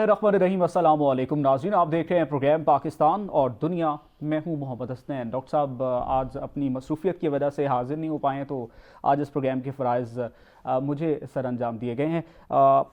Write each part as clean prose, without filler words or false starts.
बिस्मिल्लाहिर्रहमानिर्रहीम। अस्सलाम वालेकुम नाज़रीन, आप देख रहे हैं प्रोग्राम पाकिस्तान और दुनिया। मैं हूं मोहम्मद हसनैन। डॉक्टर साहब आज अपनी मसरूफियत की वजह से हाजिर नहीं हो पाए हैं, तो आज इस प्रोग्राम के फ़राइज़ मुझे सर अंजाम दिए गए हैं।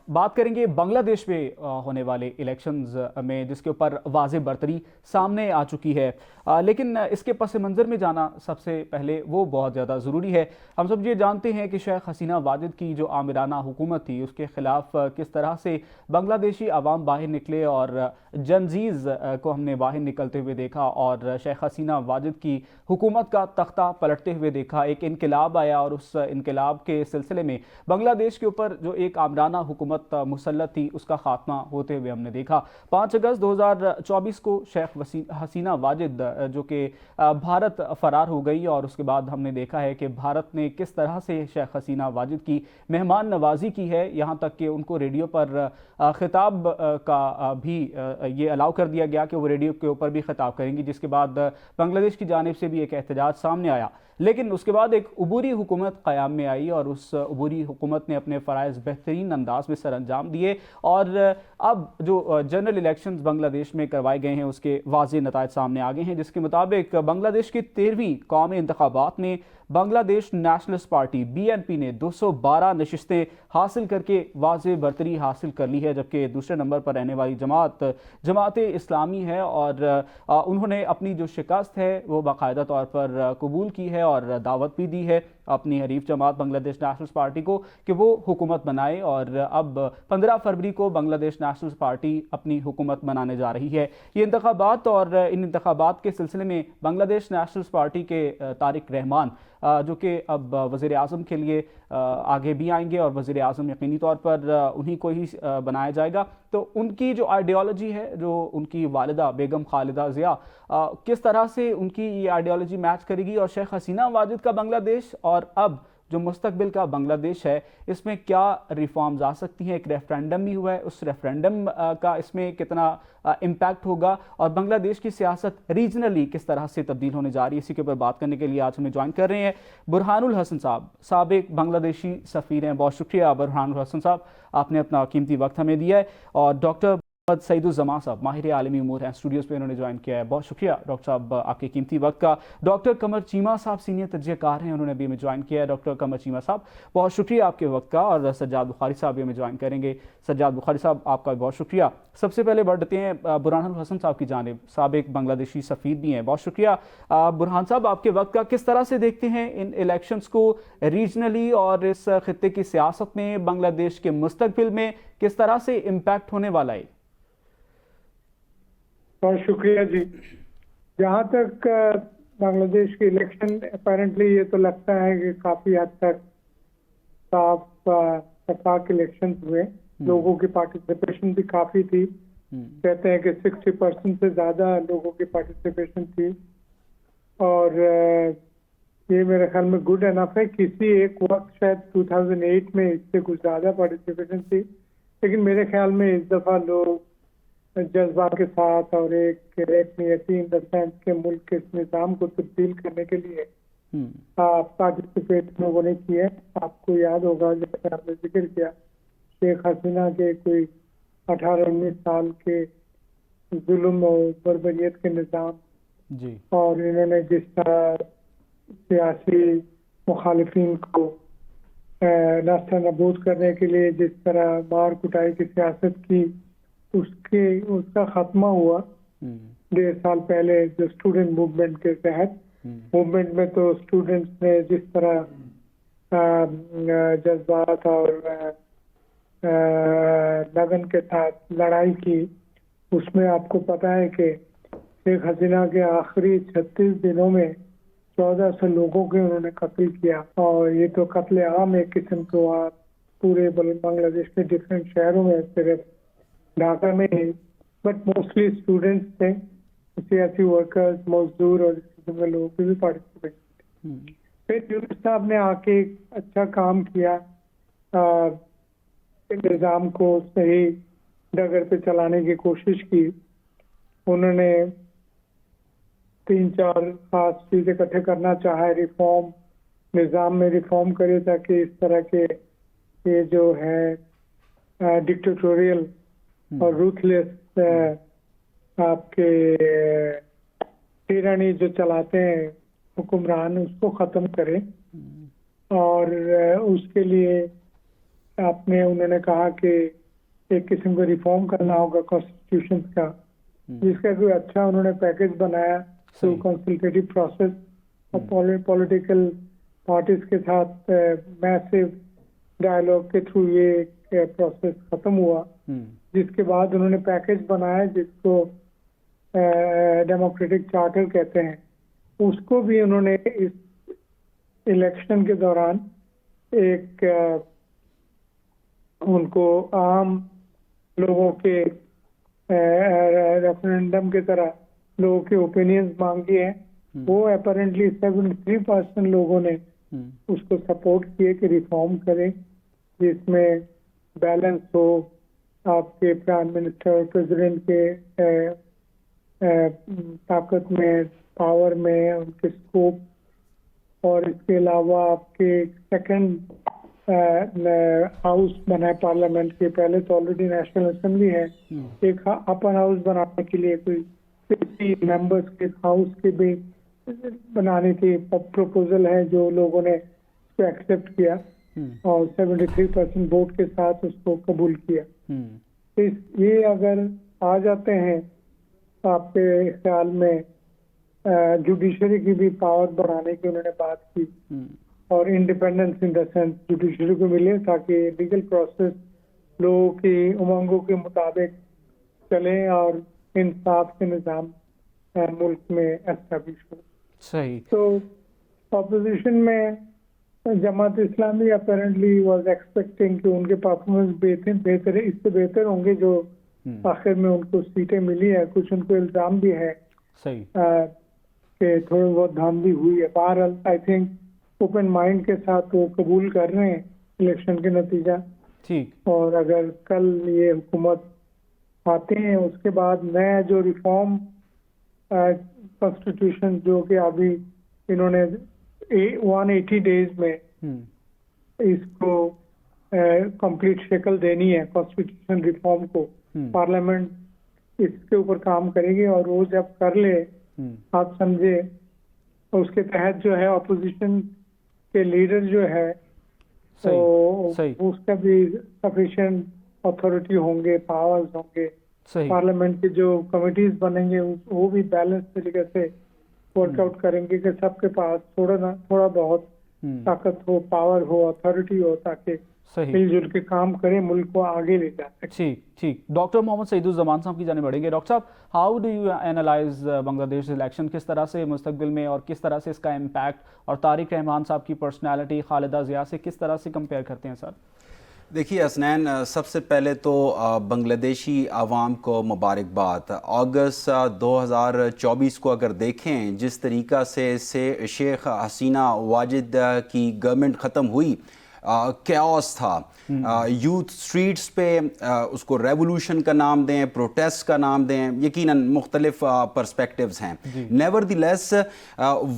बात करेंगे बांग्लादेश में होने वाले इलेक्शंस में, जिसके ऊपर वाज़े बरतरी सामने आ चुकी है। लेकिन इसके पस मंज़र में जाना सबसे पहले वो बहुत ज़्यादा ज़रूरी है। हम सब ये जानते हैं कि शेख हसीना वाजिद की जो आमिराना हुकूमत थी, उसके ख़िलाफ़ किस तरह से बांग्लादेशी अवाम बाहर निकले और जनजीज़ को हमने बाहर निकलते हुए देखा और शेख हसीना वाजिद की हुकूमत का तख्ता पलटते हुए देखा। एक इनकलाब आया और उस इनकलाब के सिलसिले में बांग्लादेश के ऊपर जो एक आमराना हुकूमत मुसल्लत थी, उसका खात्मा होते हुए हमने देखा। 5 अगस्त 2024 को शेख हसीना वाजिद जो कि भारत फ़रार हो गई और उसके बाद हमने देखा है कि भारत ने किस तरह से शेख हसीना वाजिद की मेहमान नवाजी की है। यहाँ तक कि उनको रेडियो पर खिताब का भी ये अलाउ कर दिया गया कि वो रेडियो के ऊपर भी खिताब करेंगी, जिसके बाद बांग्लादेश की जानिब से भी एक एहतजाज सामने आया। लेकिन उसके बाद एक उबूरी हुकूमत क़याम में आई और उस उबूरी हुकूमत ने अपने फ़राइज़ बेहतरीन अंदाज में सर अंजाम दिए और अब जो जनरल इलेक्शंस बांग्लादेश में करवाए गए हैं, उसके वाज़े नताइज सामने आ गए हैं, जिसके मुताबिक बांग्लादेश की 13वीं कौमी इंतखाबात में बांग्लादेश नेशनलिस्ट पार्टी BNP ने 212 नशिस्तें हासिल करके वाज़े बरतरी हासिल कर ली है, जबकि दूसरे नंबर पर रहने वाली जमात इस्लामी है और उन्होंने अपनी जो शिकस्त है वो बाकायदा तौर पर कबूल की है और दावत भी दी है अपनी हरीफ जमात बांग्लादेश नेशनलिस्ट पार्टी को कि वो हुकूमत बनाए। और अब 15 फरवरी को बांग्लादेश नेशनलिस्ट पार्टी अपनी हुकूमत बनाने जा रही है। ये इंतखाबात और इन इंतखाबात के सिलसिले में बांग्लादेश नेशनलिस्ट पार्टी के तारिक रहमान जो कि अब वज़ीर आज़म के लिए आगे भी आएंगे और वज़ीर आज़म यकीनी तौर पर उन्हीं को ही बनाया जाएगा, तो उनकी जो आइडियोलॉजी है, जो उनकी वालिदा बेगम खालिदा ज़िया किस तरह से उनकी ये आइडियोलॉजी मैच करेगी और शेख हसीना वाजिद का बांग्लादेश और अब जो मुस्तकबिल का बांग्लादेश है, इसमें क्या रिफॉर्म्स आ सकती हैं। एक रेफरेंडम भी हुआ है, उस रेफरेंडम का इसमें कितना इम्पैक्ट होगा और बांग्लादेश की सियासत रीजनली किस तरह से तब्दील होने जा रही है। इसी के ऊपर बात करने के लिए आज हमें ज्वाइन कर रहे हैं बुरहानुल हसन साहब, साबिक बांग्लादेशी सफ़ीर हैं। बहुत शुक्रिया बुरहानुल हसन साहब, आपने अपना कीमती वक्त हमें दिया है। और डॉक्टर सईदुज़्ज़मान साहब, माहिर आलमी उमूर हैं, स्टूडियोज़ पे उन्होंने ज्वाइन किया है। बहुत शुक्रिया डॉक्टर साहब आपके कीमती वक्त का। डॉक्टर कमर चीमा साहब सीनियर तजज़ियाकार हैं, उन्होंने भी हमें ज्वाइन किया है। डॉक्टर कमर चीमा साहब बहुत शुक्रिया आपके वक्त का। और सज्जाद बुखारी साहब भी हमें ज्वाइन करेंगे। सज्जाद बुखारी साहब आपका भी बहुत शुक्रिया। सबसे पहले बढ़ते हैं बुरहानुल हसन साहब की जानिब, साबिक बांग्लादेशी सफ़ीर भी हैं। बहुत शुक्रिया बुरहान साहब आपके वक्त का। किस तरह से देखते हैं इन इलेक्शंस को रीजनली और इस खित्ते की सियासत में बांग्लादेश के मुस्तकबिल में किस तरह से इम्पैक्ट होने वाला है? बहुत शुक्रिया जी। जहाँ तक बांग्लादेश के इलेक्शन, अपेरेंटली ये तो लगता है कि काफी हद तक साफ शफाफ इलेक्शन हुए। लोगों की पार्टिसिपेशन भी काफी थी। कहते हैं कि 60% से ज्यादा लोगों की पार्टिसिपेशन थी और ये मेरे ख्याल में गुड एनफ है। किसी एक वक्त शायद 2008 में इससे कुछ ज्यादा पार्टिसिपेशन थी, लेकिन मेरे ख्याल में इस दफा लोग जज्बा के साथ और एक नियति इन द सेंस के मुल्क के इस निज़ाम को तब्दील करने के लिए पार्टिसिपेट लोगों ने किया। आपको याद होगा जैसे आपने जिक्र किया, शेख हसीना के कोई 18-19 साल के जुल्म और बर्बरियत के निज़ाम जी, और इन्होंने जिस तरह सियासी मुखालिफिन को नास्ता नबूद करने के लिए जिस तरह मार कुटाई की सियासत की, उसका खात्मा हुआ 1.5 साल पहले जो स्टूडेंट मूवमेंट के तहत। मूवमेंट में तो स्टूडेंट्स ने जिस तरह जज्बात और लगन के साथ लड़ाई की, उसमें आपको पता है कि शेख हसीना के आखिरी 36 दिनों में 1400 लोगों के उन्होंने कत्ल किया। और ये तो कत्ले आम एक किस्म को आप पूरे बांग्लादेश के डिफरेंट शहरों में, सिर्फ ढाका में ही, बट मोस्टली स्टूडेंट्स थे, सियासी वर्कर्स, मजदूर और इस किस्म के लोगों की भी पार्टिसिपेट थे। फिर यूनुस साहब ने आके अच्छा काम किया, निज़ाम को सही डगर पे चलाने की कोशिश की। उन्होंने 3-4 खास चीज़ इकट्ठे करना चाहा, रिफॉर्म, निज़ाम में रिफॉर्म करे ताकि इस तरह के ये जो है डिक्टेटोरियल और रूथलेस आपके टिरानी जो चलाते हैं हुक्मरान, उसको खत्म करें। और उसके लिए उन्होंने कहा कि एक किस्म का रिफॉर्म करना होगा कॉन्स्टिट्यूशन का, जिसका कोई अच्छा उन्होंने पैकेज बनाया थ्रू कंसल्टेटिव प्रोसेस और पॉलिटिकल पार्टीज के साथ मैसिव डायलॉग के थ्रू ये प्रोसेस खत्म हुआ, जिसके बाद उन्होंने पैकेज बनाया जिसको डेमोक्रेटिक चार्टर कहते हैं। उसको भी उन्होंने इस इलेक्शन के दौरान एक उनको आम लोगों के रेफरेंडम की तरह लोगों के ओपिनियंस मांगी हैं। वो अपेरेंटली 73% लोगों ने उसको सपोर्ट किए कि रिफॉर्म करें, जिसमें बैलेंस हो आपके प्राइम मिनिस्टर प्रेसिडेंट के ताकत में, पावर में, उनके स्कोप, और इसके अलावा आपके सेकंड हाउस बना है पार्लियामेंट के। पहले तो ऑलरेडी नेशनल असेंबली है, एक अपर हाउस बनाने के लिए कोई 50 मेंबर्स के हाउस के भी बनाने की प्रपोजल है, जो लोगों ने उसको एक्सेप्ट किया और 73% वोट के साथ उसको कबूल किया। तो ये अगर आ जाते हैं आपके ख्याल में, जुडिशरी की भी पावर बढ़ाने की उन्होंने बात की और independence in the sense judiciary को मिले, ताकि लीगल प्रोसेस लोगों की उमंगों के मुताबिक चले और इंसाफ के निज़ाम मुल्क में एस्टेब्लिश हो। सही। तो ऑपोजिशन में Jamaat Islami apparently was expecting कि उनके परफॉर्मेंस बेहतर है, इससे बेहतर होंगे जो आखिर में उनको सीटें मिली है। कुछ उनको इल्जाम भी है सही कि थोड़ी बहुत धांधली हुई है। बहरहाल आई थिंक ओपन माइंड के साथ वो कबूल कर रहे हैं इलेक्शन के नतीजा। ठीक। और अगर कल ये हुकूमत आते हैं, उसके बाद नया जो रिफॉर्म कॉन्स्टिट्यूशन जो कि अभी इन्होंने 180 डेज में इसको कंप्लीट शक्ल देनी है कॉन्स्टिट्यूशन रिफॉर्म को, पार्लियामेंट इसके ऊपर काम करेगी और वो जब कर ले आप समझे, उसके तहत जो है ऑपोजिशन के लीडर जो है तो उसका भी सफिशिएंट अथॉरिटी होंगे, पावर्स होंगे। पार्लियामेंट की जो कमिटीज बनेंगे वो भी बैलेंस तरीके से वर्कआउट करेंगे कि सबके पास थोड़ा बहुत ताकत हो, पावर हो, अथॉरिटी हो, ताकि मिलजुल के काम करें, मुल्क को आगे ले जा सके। ठीक ठीक। डॉक्टर मोहम्मद सईदुज़्ज़मान साहब की जाने बढ़ेंगे। डॉक्टर साहब, how do you analyse Bangladesh election, किस तरह से मुस्तकबिल में और किस तरह से इसका इम्पैक्ट, और तारिक रहमान साहब की पर्सनैलिटी खालिदा ज़िया से किस तरह से कंपेयर करते हैं सर? देखिए हसनैन, सबसे पहले तो बांग्लादेशी आवाम को मुबारकबाद। अगस्त 2024 को अगर देखें, जिस तरीक़ा से शेख हसीना वाजिद की गवर्नमेंट ख़त्म हुई, कैओस था, यूथ स्ट्रीट्स पे उसको रेवोल्यूशन का नाम दें, प्रोटेस्ट का नाम दें, यकीनन मुख्तलिफ पर्सपेक्टिव्स हैं। नेवरदिलेस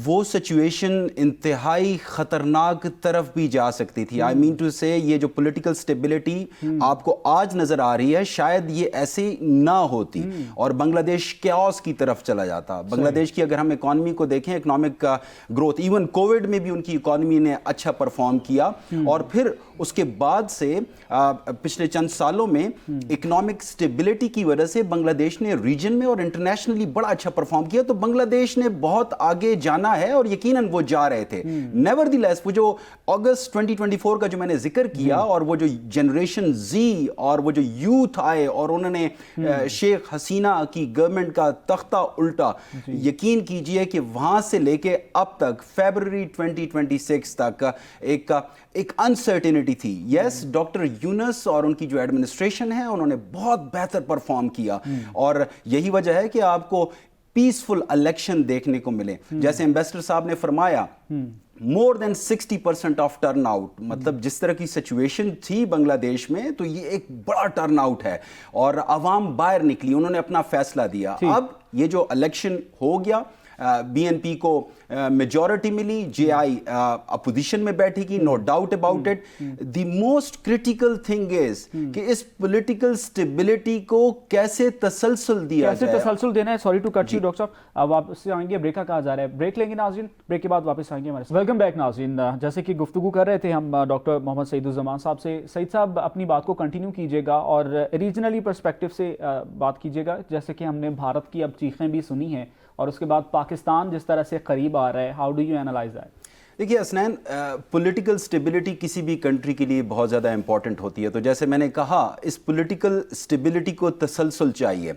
वो सिचुएशन इंतहाई ख़तरनाक तरफ भी जा सकती थी। आई मीन टू से ये जो पॉलिटिकल स्टेबिलिटी आपको आज नज़र आ रही है, शायद ये ऐसे ना होती और बांग्लादेश कैओस की तरफ चला जाता। बांग्लादेश की अगर हम इकॉनमी को देखें, इकोनॉमिक ग्रोथ, इवन कोविड में भी उनकी इकॉनमी ने अच्छा परफॉर्म किया और फिर उसके बाद से पिछले चंद सालों में इकोनॉमिक स्टेबिलिटी की वजह से बांग्लादेश ने रीजन में और इंटरनेशनली बड़ा अच्छा परफॉर्म किया। तो बांग्लादेश ने बहुत आगे जाना है और यकीनन वो जा रहे थे। नेवरदिलेस वो जो अगस्त 2024 का जो मैंने जिक्र किया और वो जो जनरेशन जी और वो जो यूथ आए और उन्होंने शेख हसीना की गवर्नमेंट का तख्ता उल्टा, यकीन कीजिए कि वहां से लेके अब तक फरवरी 2026 तक एक अनसर्टेनिटी थी। यस, डॉक्टर यूनुस और उनकी जो एडमिनिस्ट्रेशन है उन्होंने बहुत बेहतर परफॉर्म किया और यही वजह है कि आपको पीसफुल इलेक्शन देखने को मिले। जैसे एम्बेसडर साहब ने फरमाया, more than 60% of turn out, मतलब जिस तरह की सिचुएशन थी बांग्लादेश में, तो ये एक बड़ा टर्न आउट है और अवाम बाहर निकली, उन्होंने अपना फैसला दिया। अब ये जो इलेक्शन हो गया, बीएनपी को मेजॉरिटी मिली, जेआई अपोजिशन में बैठेगी, no doubt about it. The most critical thing is कि इस पॉलिटिकल स्टेबिलिटी को कैसे तसलसल दिया कैसे जाए। तसलसल देना है। Sorry to cut you doctor साहब, अब वापस आएंगे, ब्रेक का कहा जा रहा है, ब्रेक लेंगे नाज़रीन, ब्रेक के बाद वापस आएंगे हमारे साथ। वेलकम बैक नाज़रीन, जैसे कि गुफ्तगू कर रहे थे हम डॉक्टर मोहम्मद सईदुज़्ज़मान साहब से। सईद साहब अपनी बात को कंटिन्यू कीजिएगा और रीजनली पर्सपेक्टिव से बात कीजिएगा। जैसे कि हमने भारत की अब चीखें भी सुनी हैं और उसके बाद पाकिस्तान जिस तरह से करीब आ रहा है, how do you analyse that? देखिए हसनैन, पॉलिटिकल स्टेबिलिटी किसी भी कंट्री के लिए बहुत ज़्यादा इंपॉर्टेंट होती है। तो जैसे मैंने कहा, इस पॉलिटिकल स्टेबिलिटी को तसलसल चाहिए।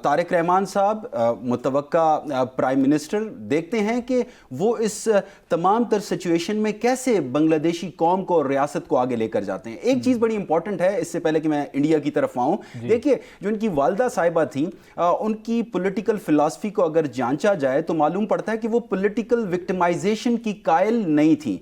तारिक रहमान साहब मुतवक्का प्राइम मिनिस्टर, देखते हैं कि वो इस तमाम तर सिचुएशन में कैसे बांग्लादेशी कौम को और रियासत को आगे लेकर जाते हैं। एक चीज़ बड़ी इंपॉर्टेंट है, इससे पहले कि मैं इंडिया की तरफ आऊँ, देखिए जो उनकी वालदा साहिबा थी, उनकी पॉलिटिकल फिलॉसफी को अगर जांचा जाए तो मालूम पड़ता है कि वो पॉलिटिकल विक्टिमाइजेशन की कायल नहीं थी।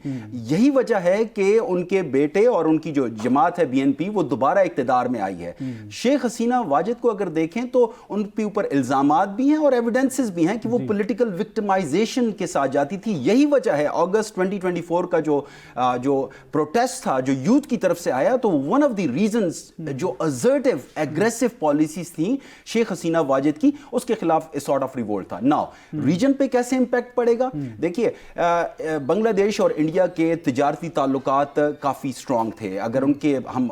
यही वजह है कि उनके बेटे और उनकी जो जमात है बीएनपी, वो दोबारा इक्तिदार में आई है। शेख हसीना वाजिद को अगर देखें तो उन पे ऊपर इल्जामात भी हैं और एविडेंसेस भी हैं कि वो पॉलिटिकल विक्टिमाइजेशन के साथ जाती थी। यही वजह है अगस्त 2024 का जो प्रोटेस्ट था, जो यूथ की तरफ से आया, तो वन ऑफ द रीजंस जो असर्टिव एग्रेसिव पॉलिसीज थी शेख हसीना वाजिद की, उसके खिलाफ सॉर्ट ऑफ रिवोल्ट था। नाउ रीजन पे कैसे इंपैक्ट पड़ेगा? देखिए बांग्लादेश और इंडिया के तिजारती ताल्लुकात काफ़ी स्ट्रॉन्ग थे। अगर उनके हम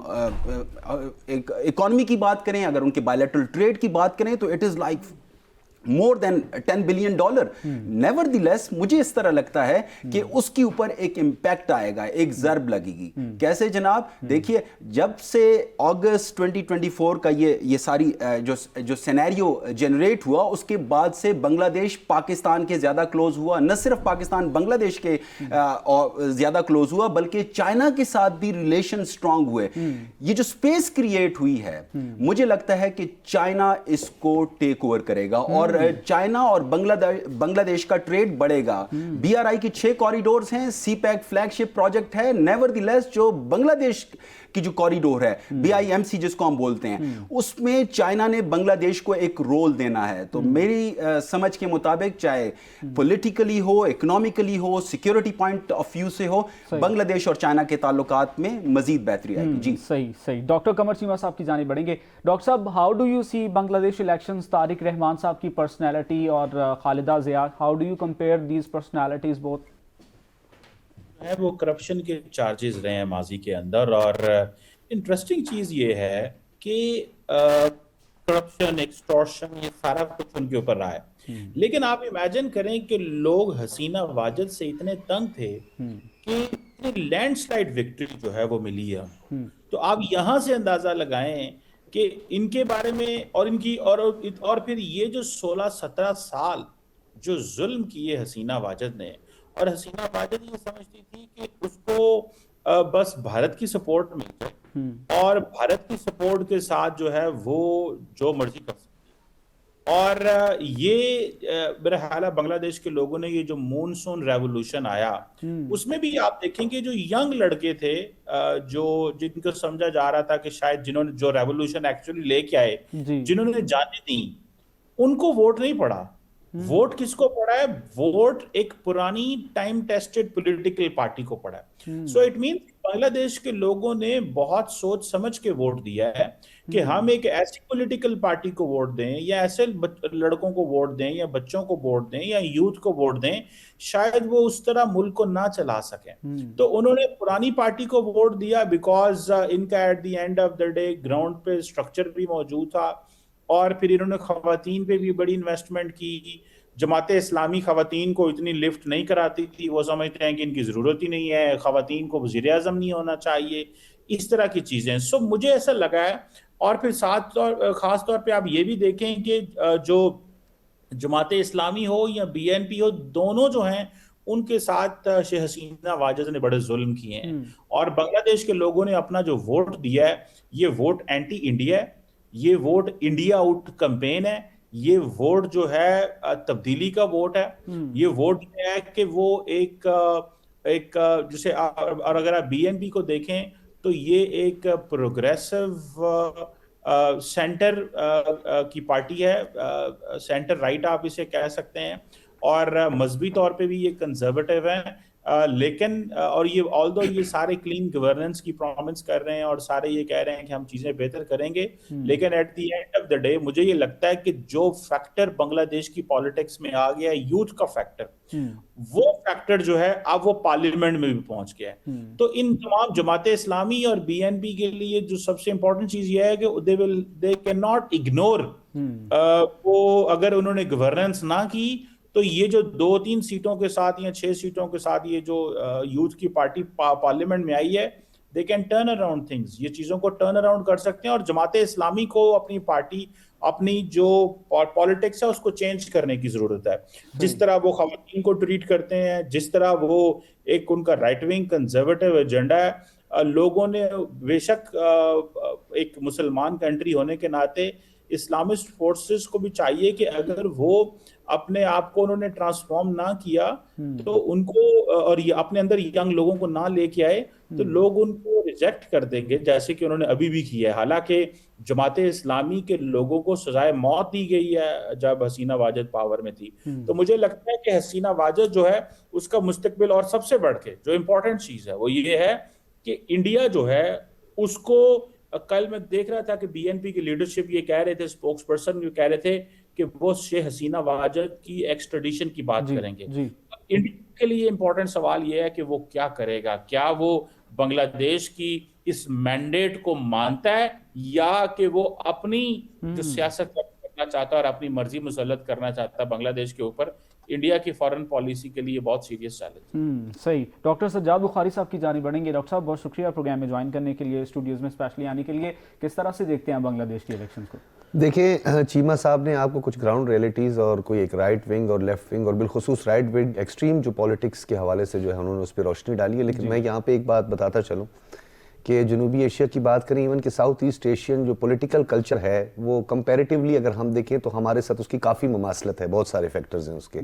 इकॉनमी की बात करें, अगर उनके बायलैटरल ट्रेड की बात करें, तो it is like more than $10 billion। नेवरदीलेस मुझे इस तरह लगता है कि उसके ऊपर एक इंपैक्ट आएगा, एक ज़र्ब लगेगी। कैसे जनाब? देखिए, जब से अगस्त 2024 का ये सारी जो सिनेरियो जनरेट हुआ, उसके बाद से बांग्लादेश पाकिस्तान के ज़्यादा क्लोज हुआ। न सिर्फ पाकिस्तान बांग्लादेश के ज़्यादा क्लोज हुआ, बल्कि चाइना के साथ भी रिलेशन स्ट्रांग हुए। ये जो स्पेस क्रिएट हुई है, मुझे लगता है कि चाइना इसको टेक ओवर करेगा और चाइना और बांग्लादेश का ट्रेड बढ़ेगा। बीआरआई की 6 कॉरिडोर्स हैं, सीपैक फ्लैगशिप प्रोजेक्ट है। नेवरदीलेस जो बांग्लादेश की जो कॉरिडोर है, बीआईएमसी जिसको हम बोलते हैं, उसमें चाइना ने बांग्लादेश को एक रोल देना है। तो मेरी समझ के मुताबिक, चाहे पॉलिटिकली हो, इकोनॉमिकली हो, सिक्योरिटी पॉइंट ऑफ व्यू से हो, बांग्लादेश और चाइना के ताल्लुकात में मजीद बेहतरी आएगी। जी सही। डॉक्टर कमर चीमा साहब की जानिब बढ़ेंगे। डॉक्टर साहब, how do you see Bangladesh elections? Tariq Rahman साहब की पर्सनैलिटी और Khaleda Zia, how do you compare these personalities both? है वो करप्शन के चार्जेस रहे हैं माजी के अंदर। और इंटरेस्टिंग चीज़ ये है कि करप्शन, एक्सटॉर्शन, ये सारा कुछ उनके ऊपर रहा है। लेकिन आप इमेजिन करें कि लोग हसीना वाजिद से इतने तंग थे कि लैंडस्लाइड विक्ट्री जो है वो मिली है। तो आप यहाँ से अंदाजा लगाएं कि इनके बारे में और इनकी और फिर ये जो 16-17 साल जो जुल्म किए हसीना वाजिद ने, और हसीना वाजिद ये समझती थी कि उसको बस भारत की सपोर्ट मिल जाए और भारत की सपोर्ट के साथ जो है वो जो मर्जी कर सकती है। और ये मेरा ख्याल है बांग्लादेश के लोगों ने ये जो मॉनसून रेवोल्यूशन आया, उसमें भी आप देखेंगे जो यंग लड़के थे, जो जिनको समझा जा रहा था कि शायद जिन्होंने जो रेवोल्यूशन एक्चुअली लेके आए, जिन्होंने जाने दी, उनको वोट नहीं पड़ा। वोट किसको पड़ा है? वोट एक पुरानी टाइम टेस्टेड पॉलिटिकल पार्टी को पड़ा है। सो इट मीन बांग्लादेश के लोगों ने बहुत सोच समझ के वोट दिया है कि हम एक ऐसी पॉलिटिकल पार्टी को वोट दें, या ऐसे लड़कों को वोट दें, या बच्चों को वोट दें, या यूथ को वोट दें, शायद वो उस तरह मुल्क को ना चला सकें। तो उन्होंने पुरानी पार्टी को वोट दिया बिकॉज इनका at the end of the day ground पे स्ट्रक्चर भी मौजूद था। और फिर इन्होंने खवातीन पे भी बड़ी इन्वेस्टमेंट की। जमाते इस्लामी खवातीन को इतनी लिफ्ट नहीं कराती थी, वो समझते हैं कि इनकी ज़रूरत ही नहीं है, खवातीन को वज़ीर आज़म नहीं होना चाहिए, इस तरह की चीज़ें। सो मुझे ऐसा लगा है। और फिर ख़ास तौर पे आप ये भी देखें कि जो जमाते इस्लामी हो या बीएनपी हो, दोनों जो हैं उनके साथ शेख हसीना वाजिद ने बड़े जुल्म किए हैं। और बांग्लादेश के लोगों ने अपना जो वोट दिया है, ये वोट एंटी इंडिया है, ये वोट इंडिया आउट कैंपेन है, ये वोट जो है तब्दीली का वोट है। ये वोट है कि वो एक जैसे और अगर आप बीएनपी को देखें तो ये एक प्रोग्रेसिव सेंटर की पार्टी है, सेंटर राइट आप इसे कह सकते हैं। और मजहबी तौर पे भी ये कंजर्वेटिव हैं, लेकिन और ये ऑल्दो ये सारे क्लीन गवर्नेंस की प्रॉमिस कर रहे हैं और सारे ये कह रहे हैं कि हम चीजें बेहतर करेंगे, लेकिन at the end of the day मुझे ये लगता है कि जो फैक्टर बांग्लादेश की पॉलिटिक्स में आ गया है, यूथ का फैक्टर, वो फैक्टर जो है अब वो पार्लियामेंट में भी पहुंच गया है। तो इन तमाम जमाते इस्लामी और बीएनपी के लिए जो सबसे इंपॉर्टेंट चीज ये है कि दे कैन नॉट इग्नोर, वो अगर उन्होंने गवर्नेंस ना की तो ये जो 2-3 सीटों के साथ या 6 सीटों के साथ ये जो यूथ की पार्टी पार्लियामेंट में आई है, they can turn around things, ये चीजों को टर्न अराउंड कर सकते हैं और जमाते इस्लामी को अपनी पार्टी, अपनी जो पॉलिटिक्स है उसको चेंज करने की जरूरत है। जिस तरह वो खवातीन को ट्रीट करते हैं, जिस तरह वो एक उनका राइट विंग कंजर्वेटिव एजेंडा है, लोगों ने बेशक एक मुसलमान कंट्री होने के नाते इस्लामिस्ट फोर्सेस को भी चाहिए कि अगर वो अपने आप को उन्होंने ट्रांसफॉर्म ना किया तो उनको, और ये अपने अंदर यंग लोगों को ना लेके आए तो लोग उनको रिजेक्ट कर देंगे, जैसे कि उन्होंने अभी भी किया है। हालांकि जमाते इस्लामी के लोगों को सजाए मौत दी गई है जब हसीना वाजिद पावर में थी, तो मुझे लगता है कि हसीना वाजिद जो है उसका मुस्तकबिल, और सबसे बढ़ के जो इम्पोर्टेंट चीज है वो ये है कि इंडिया जो है उसको, कल मैं देख रहा था कि बीएनपी की लीडरशिप ये कह रहे थे, स्पोक्स पर्सन ये कह रहे थे कि वो शेख हसीना वाजिद की एक्सट्रेडिशन की बात करेंगे। इंडिया के लिए इंपॉर्टेंट सवाल ये है कि वो क्या करेगा, क्या वो बांग्लादेश की इस मैंडेट को मानता है या कि वो अपनी जो सियासत करना चाहता है और अपनी मर्जी मुसल्लत करना चाहता है बांग्लादेश के ऊपर। इंडिया की फॉरेन पॉलिसी के लिए बहुत सीरियस चैलेंज। सही। डॉक्टर सज्जाद बुखारी साहब की जानिब बढ़ेंगे। डॉक्टर साहब, बहुत शुक्रिया प्रोग्राम में ज्वाइन करने के लिए, स्टूडियोज में स्पेशली आने के लिए। किस तरह से देखते हैं बांग्लादेश की इलेक्शन को? देखिए, चीमा साहब ने आपको कुछ ग्राउंड रियलिटीज़ और कोई एक राइट विंग और लेफ्ट विंग और बिलखुसूस राइट विंग एक्सट्रीम जो पॉलिटिक्स के हवाले से जो है उन्होंने उस पर रोशनी डाली है। लेकिन मैं यहाँ पे एक बात बताता चलूँ कि जनूबी एशिया की बात करें, इवन कि साउथ ईस्ट एशियन जो पॉलिटिकल कल्चर है वो कंपैरेटिवली अगर हम देखें तो हमारे साथ उसकी काफ़ी मुमासलत है। बहुत सारे फैक्टर्स हैं उसके,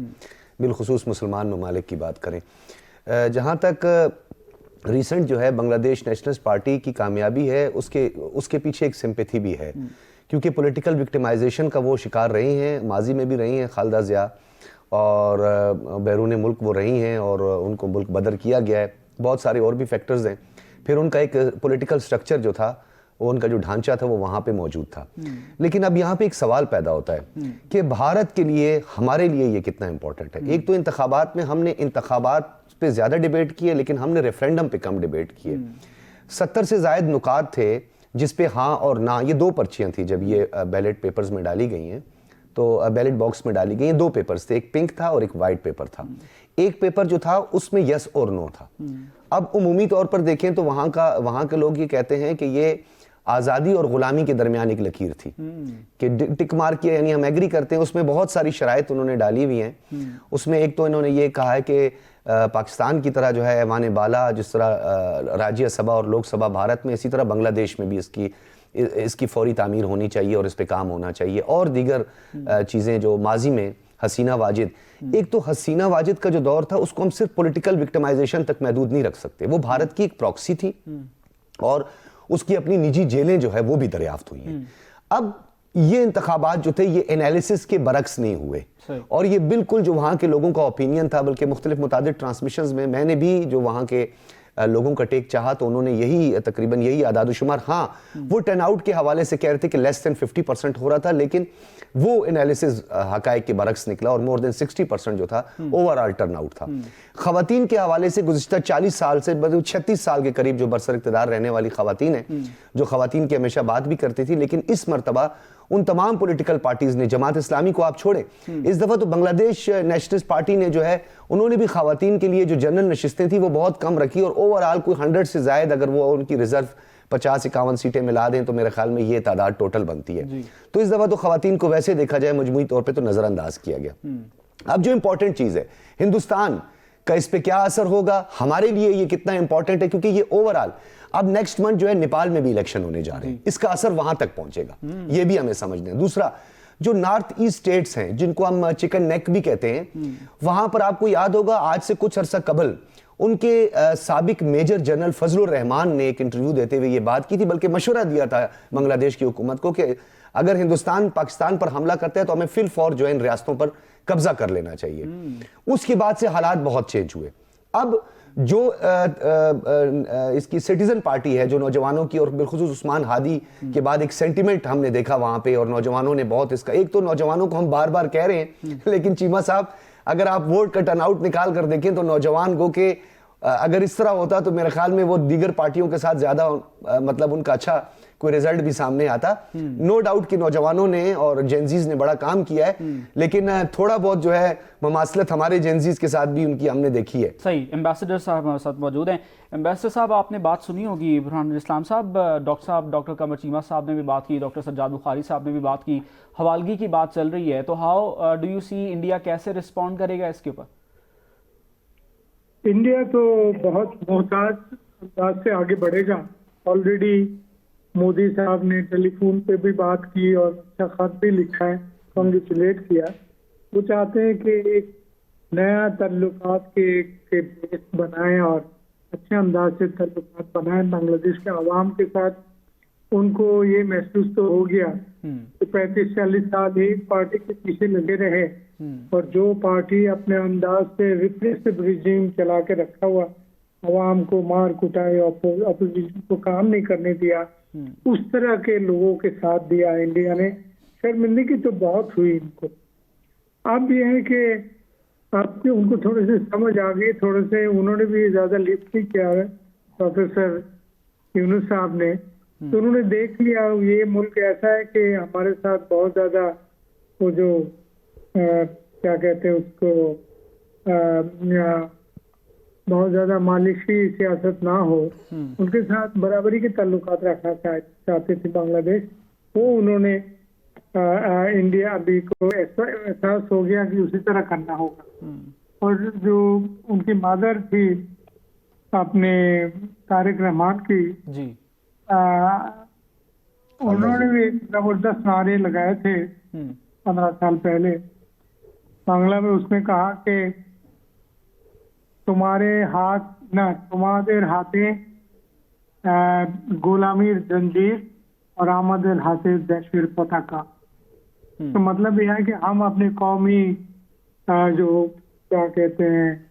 बिलखुसूस मुसलमान ममालिक की बात करें। जहाँ तक रिसेंट जो है बांग्लादेश नेशनलिस्ट पार्टी की कामयाबी है, उसके पीछे एक सिंपैथी भी है, क्योंकि पॉलिटिकल विक्टिमाइजेशन का वो शिकार रही हैं, माजी में भी रही हैं खालिदा ज़िया, और बैरून मुल्क वो रही हैं और उनको मुल्क बदर किया गया है। बहुत सारे और भी फैक्टर्स हैं। फिर उनका एक पॉलिटिकल स्ट्रक्चर जो था, वो उनका जो ढांचा था वो वहाँ पे मौजूद था। लेकिन अब यहाँ पे एक सवाल पैदा होता है कि भारत के लिए, हमारे लिए ये कितना इंपॉर्टेंट है। एक तो इंतखाबात में हमने इंतखाबात पे ज़्यादा डिबेट किए, लेकिन हमने रेफरेंडम पे कम डिबेट किए। 70 से ज़ायद नुकात थे जिस पे हाँ और ना, ये 2 पर्चियाँ थी जब ये बैलेट पेपर्स में डाली गई हैं, तो बैलेट बॉक्स में डाली गई हैं 2 पेपर्स थे, एक पिंक था और एक वाइट पेपर था। एक पेपर जो था उसमें यस और नो था। अब उमूमी तौर पर देखें तो वहाँ के लोग ये कहते हैं कि ये आज़ादी और ग़ुलामी के दरमियान एक लकीर थी कि टिक मार किया, यानी हम एग्री करते हैं। उसमें बहुत सारी शराइत उन्होंने डाली हुई हैं। उसमें एक तो इन्होंने ये कहा है कि पाकिस्तान की तरह जो है ऐवान बाला, जिस तरह राज्य सभा और लोकसभा भारत में, इसी तरह बांग्लादेश में भी इसकी फौरी तामीर होनी चाहिए और इस पे काम होना चाहिए। और दीगर चीज़ें जो माजी में हसीना वाजिद, एक तो हसीना वाजिद का जो दौर था उसको हम सिर्फ पॉलिटिकल विक्टिमाइजेशन तक महदूद नहीं रख सकते। वो भारत की एक प्रॉक्सी थी और उसकी अपनी निजी जेलें जो है वो भी दरियाफ्त हुई हैं। अब ये इंतखाबात जो थे ये एनालिसिस के बरक्स नहीं हुए और ये बिल्कुल जो वहाँ के लोगों का ओपिनियन था, बल्कि मुख्तलिफ मुतादिद ट्रांसमिशंस में मैंने भी जो वहाँ के लोगों का टेक चाहा तो उन्होंने यही तकरीबन यही आदादुशुमार, हाँ वो टर्न आउट के हवाले से कह रहे थे कि लेस देन 50% हो रहा था, लेकिन वो एनालिसिस हकायक के बरक्स निकला और मोर देन 60% जो था ओवरऑल टर्न आउट था। खवातीन के हवाले से गुज़िश्ता 40 साल से 36 साल के करीब जो बरसर इक़्तिदार रहने वाली खवातीन हैं, जो खवातीन की हमेशा बात भी करती थी, लेकिन इस मरतबा उन तमाम पॉलिटिकल पार्टीज ने, जमात इस्लामी को आप छोड़ें, इस दफ़ा तो बांग्लादेश नेशनलिस्ट पार्टी ने जो है उन्होंने भी खवातीन के लिए जो जनरल नशिस्तें थी वो बहुत कम रखी और ओवरऑल कोई 100 से ज़ायद अगर वो उनकी रिजर्व 50-51 सीटें मिला दें तो मेरे ख्याल में ये तादाद टोटल बनती है। तो इस दफ़ा तो खवातीन को वैसे देखा जाए मजमूई तौर पर तो नज़रअंदाज किया गया। अब जो इंपॉर्टेंट चीज़ है, हिंदुस्तान का इस पे क्या असर होगा, हमारे लिए ये कितना इंपॉर्टेंट है, क्योंकि ये ओवरऑल अब नेक्स्ट मंथ जो है नेपाल में भी इलेक्शन होने जा रहे हैं, इसका असर वहां तक पहुंचेगा, ये भी हमें समझना है। दूसरा, जो नॉर्थ ईस्ट स्टेट्स हैं जिनको हम चिकन नेक भी कहते हैं, वहां पर आपको याद होगा आज से कुछ अरसा कबल उनके साबिक मेजर जनरल फजलुर रहमान ने एक इंटरव्यू देते हुए ये बात की थी, बल्कि मशवरा दिया था बांग्लादेश की हुकूमत को कि अगर हिंदुस्तान पाकिस्तान पर हमला करता है तो हमें फिल फॉर जो है इन रियासतों पर कब्जा कर लेना चाहिए। उसके बाद से हालात बहुत चेंज हुए। अब जो इसकी सिटीजन पार्टी है, जो नौजवानों की, और बिलखुसूस उस्मान हादी के बाद एक सेंटिमेंट हमने देखा वहां पे, और नौजवानों ने बहुत इसका, एक तो नौजवानों को हम बार बार कह रहे हैं, लेकिन चीमा साहब अगर आप वोट का टर्नआउट निकाल कर देखें तो नौजवान गो के अगर इस तरह होता तो मेरे ख्याल में वो दीगर पार्टियों के साथ ज्यादा मतलब उनका अच्छा कोई रिजल्ट भी सामने आता। नो डाउट कि नौजवानों ने और जेंजीज ने बड़ा काम किया है, लेकिन थोड़ा बहुत जो है ममासलत हमारे जेंजीज के साथ भी उनकी हमने देखी है। सही। एम्बेसडर साहब हमारे साथ मौजूद हैं। एम्बेसडर साहब, आपने बात सुनी होगी बुरहानुल इस्लाम साहब, डॉक्टर कमर चीमा साहब ने भी बात की, डॉक्टर सज्जाद बुखारी साहब ने भी बात की, हवालगी की बात चल रही है, तो how do you see India कैसे रिस्पॉन्ड करेगा इसके ऊपर? इंडिया तो बहुत मोहताज अंदाज से आगे बढ़ेगा। ऑलरेडी मोदी साहब ने टेलीफोन पे भी बात की और अच्छा खत भी लिखा है, कांग्रेचुलेट किया। वो चाहते हैं कि एक नया तल्लुकात के बेस बनाएं और अच्छे अंदाज से तल्लुकात बनाएं बांग्लादेश के अवाम के साथ। उनको ये महसूस तो हो गया कि 35-40 साल एक पार्टी के पीछे लगे रहे, और जो पार्टी अपने अंदाज से रिप्रेसिव रिजीम चला के रखा हुआ, अवाम को मार कुटाई, अपोजिशन को काम नहीं करने दिया, उस तरह के लोगों के साथ दिया इंडिया ने। शर्मिंदगी तो बहुत हुई इनको। अब यह है कि आपके उनको थोड़े से समझ आ गई, थोड़े से उन्होंने भी ज्यादा लिफ्ट नहीं किया है प्रोफेसर यूनुस साहब ने, तो उन्होंने देख लिया ये मुल्क ऐसा है कि हमारे साथ बहुत ज्यादा वो जो क्या कहते हैं उसको, बहुत ज्यादा मालिशी सियासत ना हो, उनके साथ बराबरी के ताल्लुकात रखना चाहते थे बांग्लादेश। वो उन्होंने इंडिया अभी को एहसास हो गया कि उसी तरह करना होगा। और जो उनकी मदर थी अपने तारिक रहमान की जी, उन्होंने भी जबरदस्त नारे लगाए थे 15 साल पहले बांग्ला में। उसमें कहा कि तुम्हारे हाथे गुलामीर जंजीर और आमदेर हाथे देशवीर पताका। तो मतलब यह है कि हम अपने कौमी जो क्या कहते हैं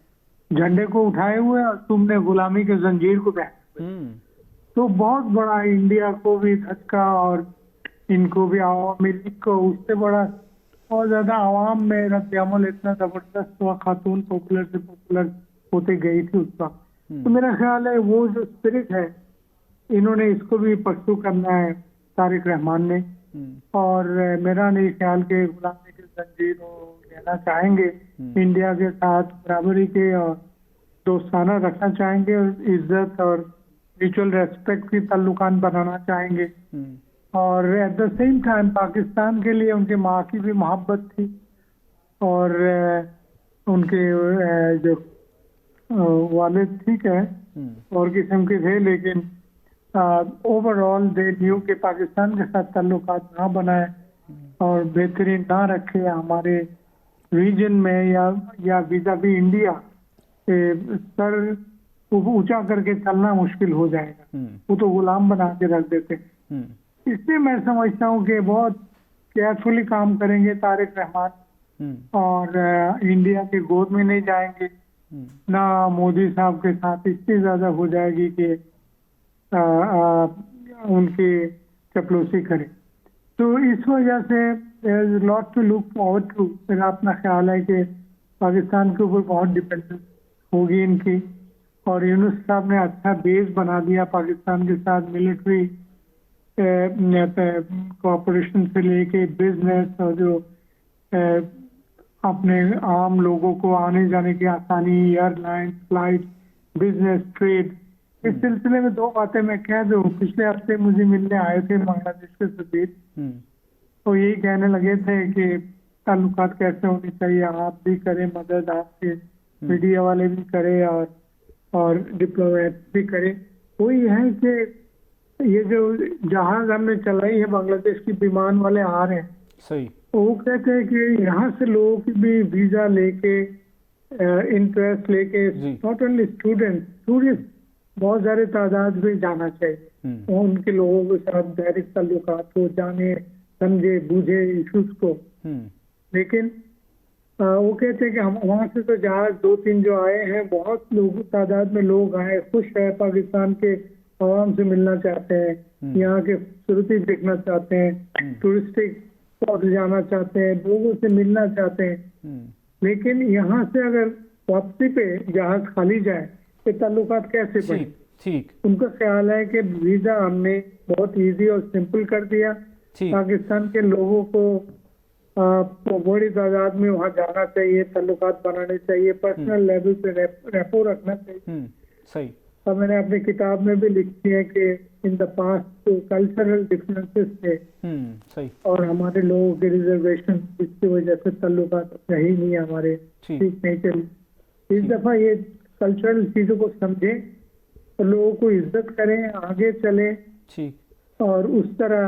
झंडे को उठाए हुए और तुमने गुलामी के जंजीर को पहने हुए। तो बहुत बड़ा इंडिया को भी धक्का और इनको भी आवामी लीग को उससे बड़ा और ज्यादा आवाम में रद्द-ए-अमल इतना जबरदस्त हुआ, खातून पॉपुलर से पॉपुलर होते गई थी उसका। तो मेरा ख्याल है वो जो स्पिरिट है इन्होंने इसको भी परसू करना है तारिक रहमान ने, और मेरा नहीं ख्याल के गुलामी के जंजीर लेना चाहेंगे, इंडिया के साथ बराबरी के और दोस्ताना रखना चाहेंगे, और इज्जत और म्यूचुअल रेस्पेक्ट की ताल्लुकात बनाना चाहेंगे। और at the same time Pakistan के लिए उनके माँ की भी मोहब्बत थी, और उनके जो वालिद ठीक है और किस्म के थे, लेकिन ओवरऑल दे न्यू के पाकिस्तान के साथ ताल्लुकात ना बनाए और बेहतरीन ना रखे हमारे रीजन में या वीज़ा-वी इंडिया सर ऊंचा करके चलना मुश्किल हो जाएगा। वो तो गुलाम बना के रख देते। इसलिए मैं समझता हूँ कि बहुत केयरफुली काम करेंगे तारिक रहमान, और इंडिया के गोद में नहीं जाएंगे ना मोदी साहब के साथ इतनी ज्यादा हो जाएगी कि उनकी चपलूसी करें। तो इस वजह से lot to look forward to. मेरा अपना ख्याल है कि पाकिस्तान के ऊपर बहुत डिपेंडेंस होगी इनकी, और यूनुस साहब ने अच्छा बेस बना दिया पाकिस्तान के साथ, मिलिट्री कोऑपरेशन से लेके बिजनेस और जो अपने आम लोगों को आने जाने की आसानी, एयरलाइन फ्लाइट, बिजनेस, ट्रेड। इस सिलसिले में दो बातें मैं कह दूं। पिछले हफ्ते मुझे मिलने आए थे बांग्लादेश के सफीर, तो यही कहने लगे थे कि ताल्लुकात कैसे होनी चाहिए, आप भी करें मदद, आपके मीडिया वाले भी करें और डिप्लोमेट भी करें। वो ये है कि ये जो जहाज हमने चलाई है बांग्लादेश की, विमान वाले आ रहे हैं, सही, वो कहते हैं कि यहाँ से लोगों की भी वीजा लेके इंटरेस्ट लेके, नॉट ओनली स्टूडेंट, टूरिस्ट बहुत सारे तादाद में जाना चाहिए। उनके लोगों के साथ डायरेक्ट ताल्लुकात हो, जाने समझे बूझे इश्यूज को। लेकिन वो कहते हैं कि हम वहां से तो जहाज 2-3 जो आए हैं, बहुत लोग तादाद में लोग आए, खुश है, पाकिस्तान के आवाम से मिलना चाहते हैं, यहाँ के खूबसूरती देखना चाहते हैं, टूरिस्टिक स्पॉट जाना चाहते हैं, लोगों से मिलना चाहते हैं। लेकिन यहाँ से अगर वापसी पे जहाज खाली जाए तो ताल्लुकात कैसे बने? ठीक, उनका ख्याल है कि वीजा हमने बहुत इजी और सिंपल कर दिया, पाकिस्तान के लोगों को बड़ी तादाद में वहाँ जाना चाहिए, ताल्लुकात बनाने चाहिए, पर्सनल लेवल पे रेपो रखना चाहिए। सही। और मैंने अपनी किताब में भी लिखी है कि in the past cultural differences थे सही। और हमारे लोगों के रिजर्वेशन, जिसकी वजह से ताल्लुकात सही नहीं हमारे, ठीक नहीं चली। इस दफा ये कल्चरल चीजों को समझे और लोगों को इज्जत करें, आगे चले, और उस तरह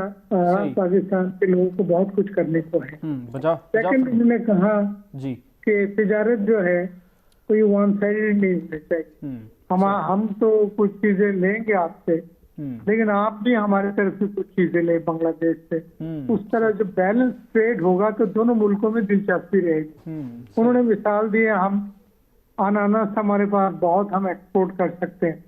पाकिस्तान के लोगों को बहुत कुछ करने को है। सेकंड, उन्होंने कहा कि तिजारत जो है कोई वन साइडेड नहीं होनी चाहिए। हम तो कुछ चीजें लेंगे आपसे, लेकिन आप भी हमारी तरफ से कुछ चीजें ले बांग्लादेश से। उस तरह जो बैलेंस ट्रेड होगा तो दोनों मुल्कों में दिलचस्पी रहेगी। उन्होंने मिसाल दी है, हम अनानास हमारे पास बहुत, हम एक्सपोर्ट कर सकते हैं,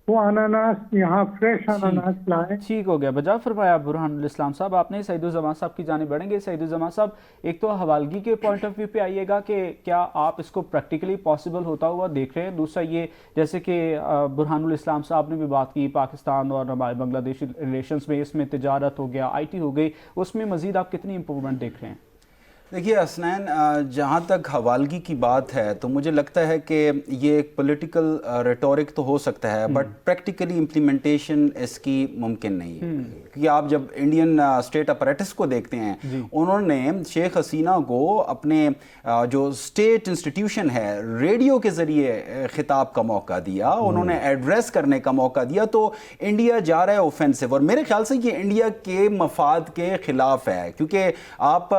वो अनानास यहाँ फ्रेश अनानास लाए। ठीक हो गया, बजा फरमाया बुरहानुल इस्लाम साहब। आपने सईदुज़्ज़मान साहब की जानिब बढ़ेंगे। सईदुज़्ज़मान साहब, एक तो हवालगी के पॉइंट ऑफ व्यू पे आइएगा कि क्या आप इसको प्रैक्टिकली पॉसिबल होता हुआ देख रहे हैं? दूसरा ये, जैसे कि बुरहानुल इस्लाम साहब ने भी बात की पाकिस्तान और हमारे बांग्लादेश रिलेशंस में, इसमें तिजारत हो गया, IT हो गई, उसमें मज़ीद आप कितनी इम्प्रूवमेंट देख रहे हैं? देखिए हसनैन, जहाँ तक हवालगी की बात है तो मुझे लगता है कि ये एक पॉलिटिकल रेटोरिक तो हो सकता है, बट प्रैक्टिकली इम्प्लीमेंटेशन इसकी मुमकिन नहीं है। क्योंकि आप जब इंडियन स्टेट अपरेटिस को देखते हैं, उन्होंने शेख हसीना को अपने जो स्टेट इंस्टीट्यूशन है रेडियो के ज़रिए खिताब का मौका दिया, उन्होंने एड्रेस करने का मौका दिया। तो इंडिया जा रहा है ऑफेंसिव, और मेरे ख्याल से ये इंडिया के मफाद के ख़िलाफ़ है। क्योंकि आप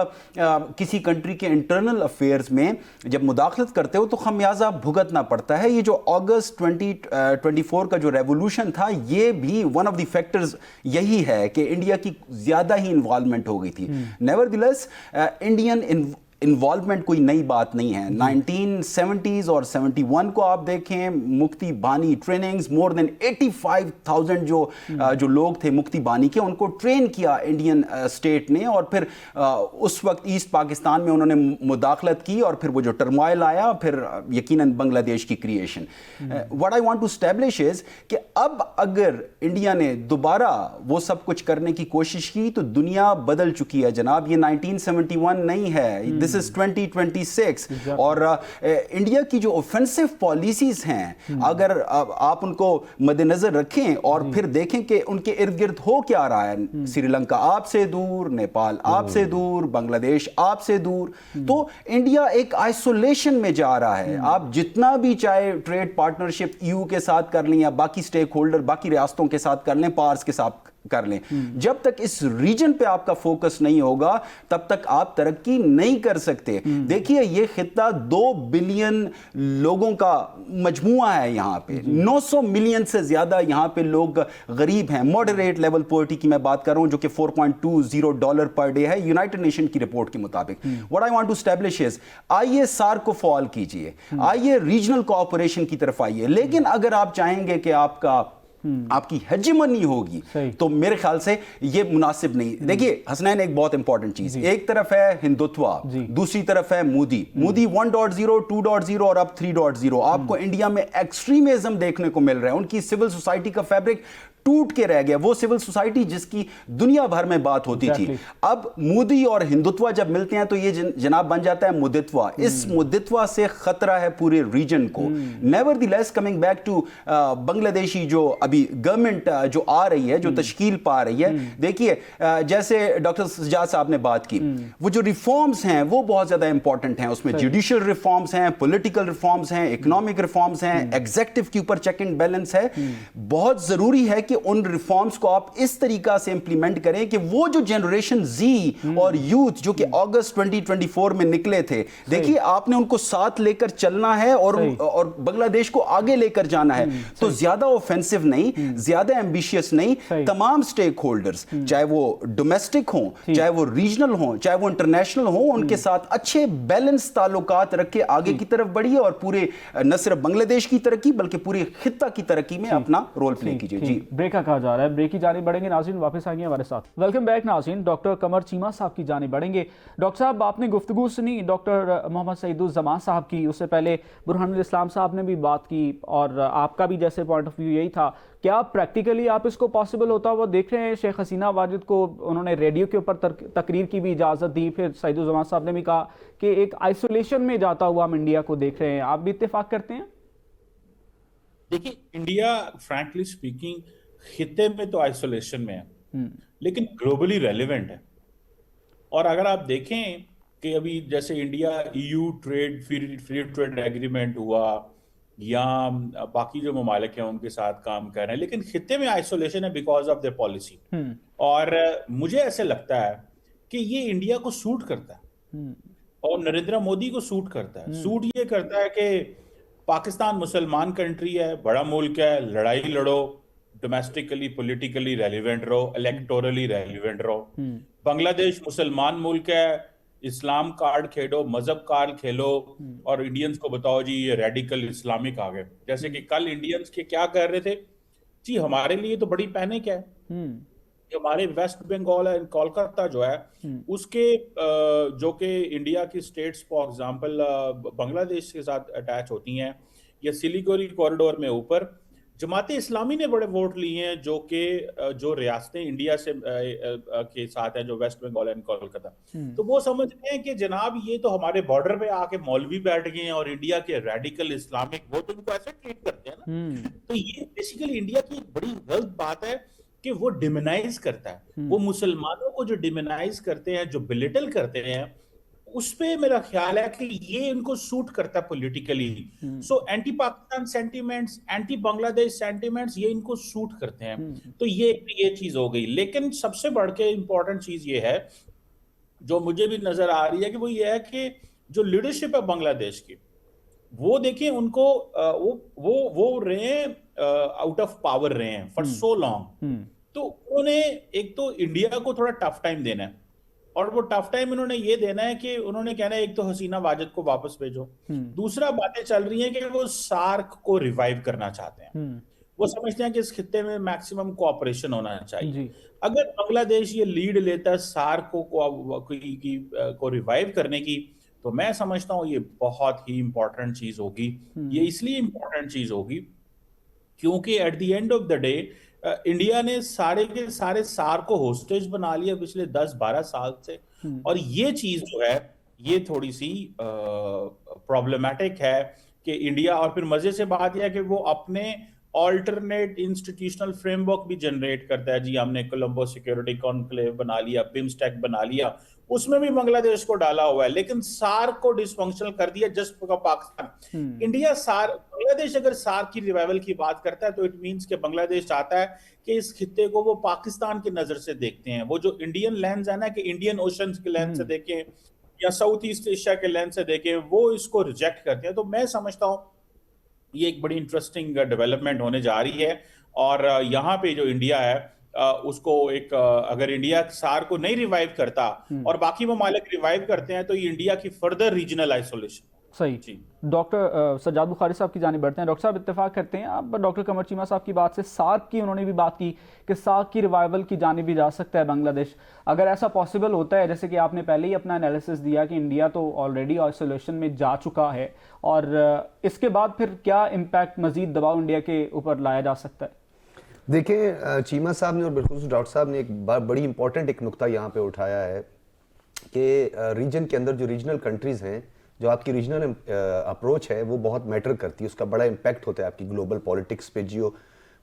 किसी कंट्री के इंटरनल अफेयर्स में जब मुदाखलत करते हो तो खमियाजा भुगतना पड़ता है। ये जो अगस्त 2024 का जो रेवोल्यूशन था, ये भी वन ऑफ द फैक्टर्स यही है कि इंडिया की ज़्यादा ही इन्वॉल्वमेंट हो गई थी। नेवरदिलेस इंडियन इन्वॉल्वमेंट कोई नई बात नहीं है। 1970s और 71 को आप देखें, मुक्ति बानी ट्रेनिंग्स, मोर देन 85,000 जो लोग थे मुक्ति बानी के, उनको ट्रेन किया इंडियन स्टेट ने, और फिर उस वक्त ईस्ट पाकिस्तान में उन्होंने मुदाखलत की, और फिर वो जो टर्मोइल आया, फिर यकीनन बांग्लादेश की creation. What I want to establish is कि अब अगर इंडिया ने दोबारा वो सब कुछ करने की कोशिश की तो दुनिया बदल चुकी है जनाब। ये 1971 नहीं है, दिस इज 2026। और इंडिया की जो ऑफेंसिव पॉलिसीज हैं, अगर आप उनको मद्देनजर रखें और फिर देखें कि उनके इर्द गिर्द हो क्या रहा है, श्रीलंका आपसे दूर, नेपाल आपसे दूर, बांग्लादेश आपसे दूर, तो इंडिया एक आइसोलेशन में जा रहा है। आप जितना भी चाहे ट्रेड पार्टनरशिप EU के साथ कर लें या बाकी स्टेक होल्डर, बाकी रियासतों के साथ कर लें, पार्स के साथ कर लें, जब तक इस रीजन पे आपका फोकस नहीं होगा तब तक आप तरक्की नहीं कर सकते। देखिए, ये खित्ता 2 बिलियन लोगों का मजमुआ है। यहाँ पे 900 मिलियन से ज्यादा यहाँ पे लोग गरीब हैं। मॉडरेट लेवल पॉवर्टी की मैं बात कर रहा हूं, जो कि $4.20 पर डे है यूनाइटेड नेशन की रिपोर्ट के मुताबिक। What I want to establish is, आइए सार्क को फॉल कीजिए, आइए रीजनल कोऑपरेशन की तरफ आइए, लेकिन अगर आप चाहेंगे कि आपकी हेजेमनी होगी तो मेरे ख्याल से ये मुनासिब नहीं। देखिए हसनैन, एक बहुत इंपॉर्टेंट चीज, एक तरफ है हिंदुत्व, दूसरी तरफ है मोदी 1.0, 2.0 और अब 3.0। आपको इंडिया में एक्सट्रीमिज्म देखने को मिल रहा है। उनकी सिविल सोसाइटी का फैब्रिक टूट के रह गया, वो सिविल सोसाइटी जिसकी दुनिया भर में बात होती थी। अब मोदी और हिंदुत्व जब मिलते हैं तो ये जनाब बन जाता है मुद्दित्व। इस मुद्दित्व से खतरा है पूरे रीजन को। Nevertheless, coming back to Bangladeshi जो अभी गवर्नमेंट जो आ रही है, जो तश्कील पा रही है, देखिए जैसे डॉक्टर सज्जाद साहब ने बात की, वो जो रिफॉर्म्स हैं वो बहुत ज्यादा इंपॉर्टेंट हैं। उसमें जुडिशियल रिफॉर्म्स हैं, पॉलिटिकल रिफॉर्म्स हैं, इकोनॉमिक रिफॉर्म्स हैं, एग्जीक्यूटिव के ऊपर चेक एंड बैलेंस है। बहुत जरूरी है कि उन रिफॉर्म्स को आप इस तरीका से इंप्लीमेंट करें कि वो जो जनरेशन जी और यूथ जो कि अगस्त 2024 में निकले थे, देखिए आपने उनको साथ लेकर चलना है और बांग्लादेश को आगे लेकर जाना है। तो ज्यादा ऑफेंसिव नहीं, ज्यादा एम्बिशियस नहीं, तमाम स्टेक होल्डर्स, चाहे वो डोमेस्टिक हो, चाहे वो रीजनल हो, चाहे वो इंटरनेशनल हो, उनके साथ अच्छे बैलेंस ताल्लुकात रख के आगे की तरफ बढ़िए और पूरे न सिर्फ बांग्लादेश की तरक्की बल्कि पूरी खित्ता की तरक्की में अपना रोल प्ले कीजिए। जी, ब्रेक का कहा जा रहा है, ब्रेक की जाने बढ़ेंगे। नाज़रीन वापस आएंगे हमारे साथ। वेलकम बैक नाज़रीन। डॉक्टर कमर चीमा साहब की जाने बढ़ेंगे। डॉक्टर साहब, आपने गुफ्तगू सुनी डॉक्टर मोहम्मद सईदुज़्ज़मान साहब की, उससे पहले बुरहानुल इस्लाम साहब ने भी बात की और आपका भी जैसे पॉइंट ऑफ व्यू यही था। क्या प्रैक्टिकली आप इसको पॉसिबल होता हुआ देख रहे हैं? शेख हसीना वाजिद को उन्होंने रेडियो के ऊपर तकरीर की भी इजाज़त दी, फिर सईदुज़्ज़मान साहब ने भी कहा कि एक आइसोलेशन में जाता हुआ हम इंडिया को देख रहे हैं। आप भी इत्तेफाक करते हैं? देखिए, इंडिया फ्रैंकली स्पीकिंग खिते में तो आइसोलेशन में है, लेकिन ग्लोबली रेलेवेंट है। और अगर आप देखें कि अभी जैसे India EU trade free trade agreement हुआ या बाकी जो ममालिक हैं उनके साथ काम कर रहे हैं, लेकिन खिते में आइसोलेशन है बिकॉज ऑफ द पॉलिसी। और मुझे ऐसे लगता है कि ये इंडिया को सूट करता है और नरेंद्र मोदी को सूट करता है। सूट ये करता है कि पाकिस्तान मुसलमान कंट्री है, बड़ा मुल्क है, लड़ाई लड़ो, डोमेस्टिकली पॉलिटिकली रेलिवेंट रहो, इलेक्टोरली रेलिवेंट रहो। बांग्लादेश मुसलमान मुल्क है, इस्लाम कार्ड खेलो, मजहब कार्ड खेलो और इंडियंस को बताओ जी ये रेडिकल इस्लामिक आ गए। जैसे कि कल इंडियंस के क्या कर रहे थे जी, हमारे लिए तो बड़ी पैनिक है। हमारे वेस्ट बंगाल है, कोलकाता जो है उसके जो कि इंडिया की स्टेट्स फॉर एग्जांपल बांग्लादेश के साथ अटैच होती हैं या सिलीगुड़ी कॉरिडोर में ऊपर जमाते इस्लामी ने बड़े वोट लिए हैं जो रियासतें इंडिया से के साथ हैं, जो वेस्ट बंगाल एंड कोलकाता। तो वो समझते हैं कि जनाब ये तो हमारे बॉर्डर पे आके मौलवी बैठ गए हैं और इंडिया के रेडिकल इस्लामिक वो तो उनको ऐसे ट्रीट करते हैं ना। तो ये बेसिकली इंडिया की एक बड़ी गलत बात है कि वो डिमोनाइज करता है। वो मुसलमानों को जो डिमोनाइज करते हैं, जो बिलिटल करते हैं, उस पे मेरा ख्याल है कि ये इनको सूट करता है politically. So anti Pakistan sentiments, anti Bangladesh sentiments ये इनको सूट करते हैं। तो ये चीज हो गई। लेकिन सबसे बढ़ के इंपॉर्टेंट चीज ये है जो मुझे भी नजर आ रही है कि वो ये है कि जो लीडरशिप है बांग्लादेश की, वो देखिए उनको वो रहे हैं आउट ऑफ पावर रहे हैं फॉर सो लॉन्ग। तो उन्होंने एक तो इंडिया को थोड़ा टफ टाइम देना है और वो टफ टाइम उन्होंने ये देना है कि उन्होंने कहना है एक तो हसीना वाजिद को वापस भेजो, दूसरा बातें चल रही हैं कि वो सार्क को रिवाइव करना चाहते हैं। वो समझते हैं कि इस खित्ते में मैक्सिमम कोऑपरेशन होना चाहिए। अगर बांग्लादेश ये लीड लेता है सार्क को रिवाइव करने की, तो मैं समझता हूँ ये बहुत ही इंपॉर्टेंट चीज होगी। ये इसलिए इंपॉर्टेंट चीज होगी क्योंकि at the end of the day India ने सारे के सारे सार को होस्टेज बना लिया पिछले 10-12 साल से, और ये चीज जो है ये थोड़ी सी प्रॉब्लमेटिक है कि इंडिया, और फिर मजे से बात यह है कि वो अपने ऑल्टरनेट इंस्टीट्यूशनल फ्रेमवर्क भी जनरेट करता है। जी हमने कोलंबो सिक्योरिटी कॉन्क्लेव बना लिया, बिम्स्टेक बना लिया, उसमें भी बांग्लादेश को डाला हुआ है, लेकिन सार्क को डिसफंक्शनल कर दिया just for Pakistan. India Bangladesh अगर सार्क की रिवाइवल की बात करता है तो इट मींस कि बांग्लादेश चाहता है कि इस खित्ते को वो पाकिस्तान की नजर से देखते हैं। वो जो इंडियन लेंस है ना, कि इंडियन ओशन के लेंस से देखें या साउथ ईस्ट एशिया के लेंस से देखें, वो इसको रिजेक्ट करते हैं। तो मैं समझता हूँ ये एक बड़ी इंटरेस्टिंग डेवलपमेंट होने जा रही है। और यहाँ पे जो इंडिया है उसको एक अगर इंडिया सार को नहीं रिवाइव करता और बाकी ममालिक रिवाइव करते हैं तो ये इंडिया की फर्दर रीजनल आइसोलेशन। सही। डॉक्टर सज्जाद बुखारी साहब की जानिब बढ़ते हैं। डॉक्टर साहब इत्तेफाक करते हैं आप डॉक्टर कमर चीमा साहब की बात से, सार्क की उन्होंने भी बात की कि सार्क की रिवाइवल की जानिब भी जा सकता है बांग्लादेश। अगर ऐसा पॉसिबल होता है, जैसे कि आपने पहले ही अपना एनालिसिस दिया कि इंडिया तो ऑलरेडी आइसोलेशन में जा चुका है, और इसके बाद फिर क्या इम्पैक्ट, मजीद दबाव इंडिया के ऊपर लाया जा सकता है? देखिए, चीमा साहब ने और बिल्कुल डॉक्टर साहब ने एक बड़ी इंपॉर्टेंट एक नुक्ता यहाँ पे उठाया है कि रीजन के अंदर जो रीजनल कंट्रीज हैं, जो आपकी रीजनल अप्रोच है वो बहुत मैटर करती है, उसका बड़ा इम्पैक्ट होता है आपकी ग्लोबल पॉलिटिक्स पे, जियो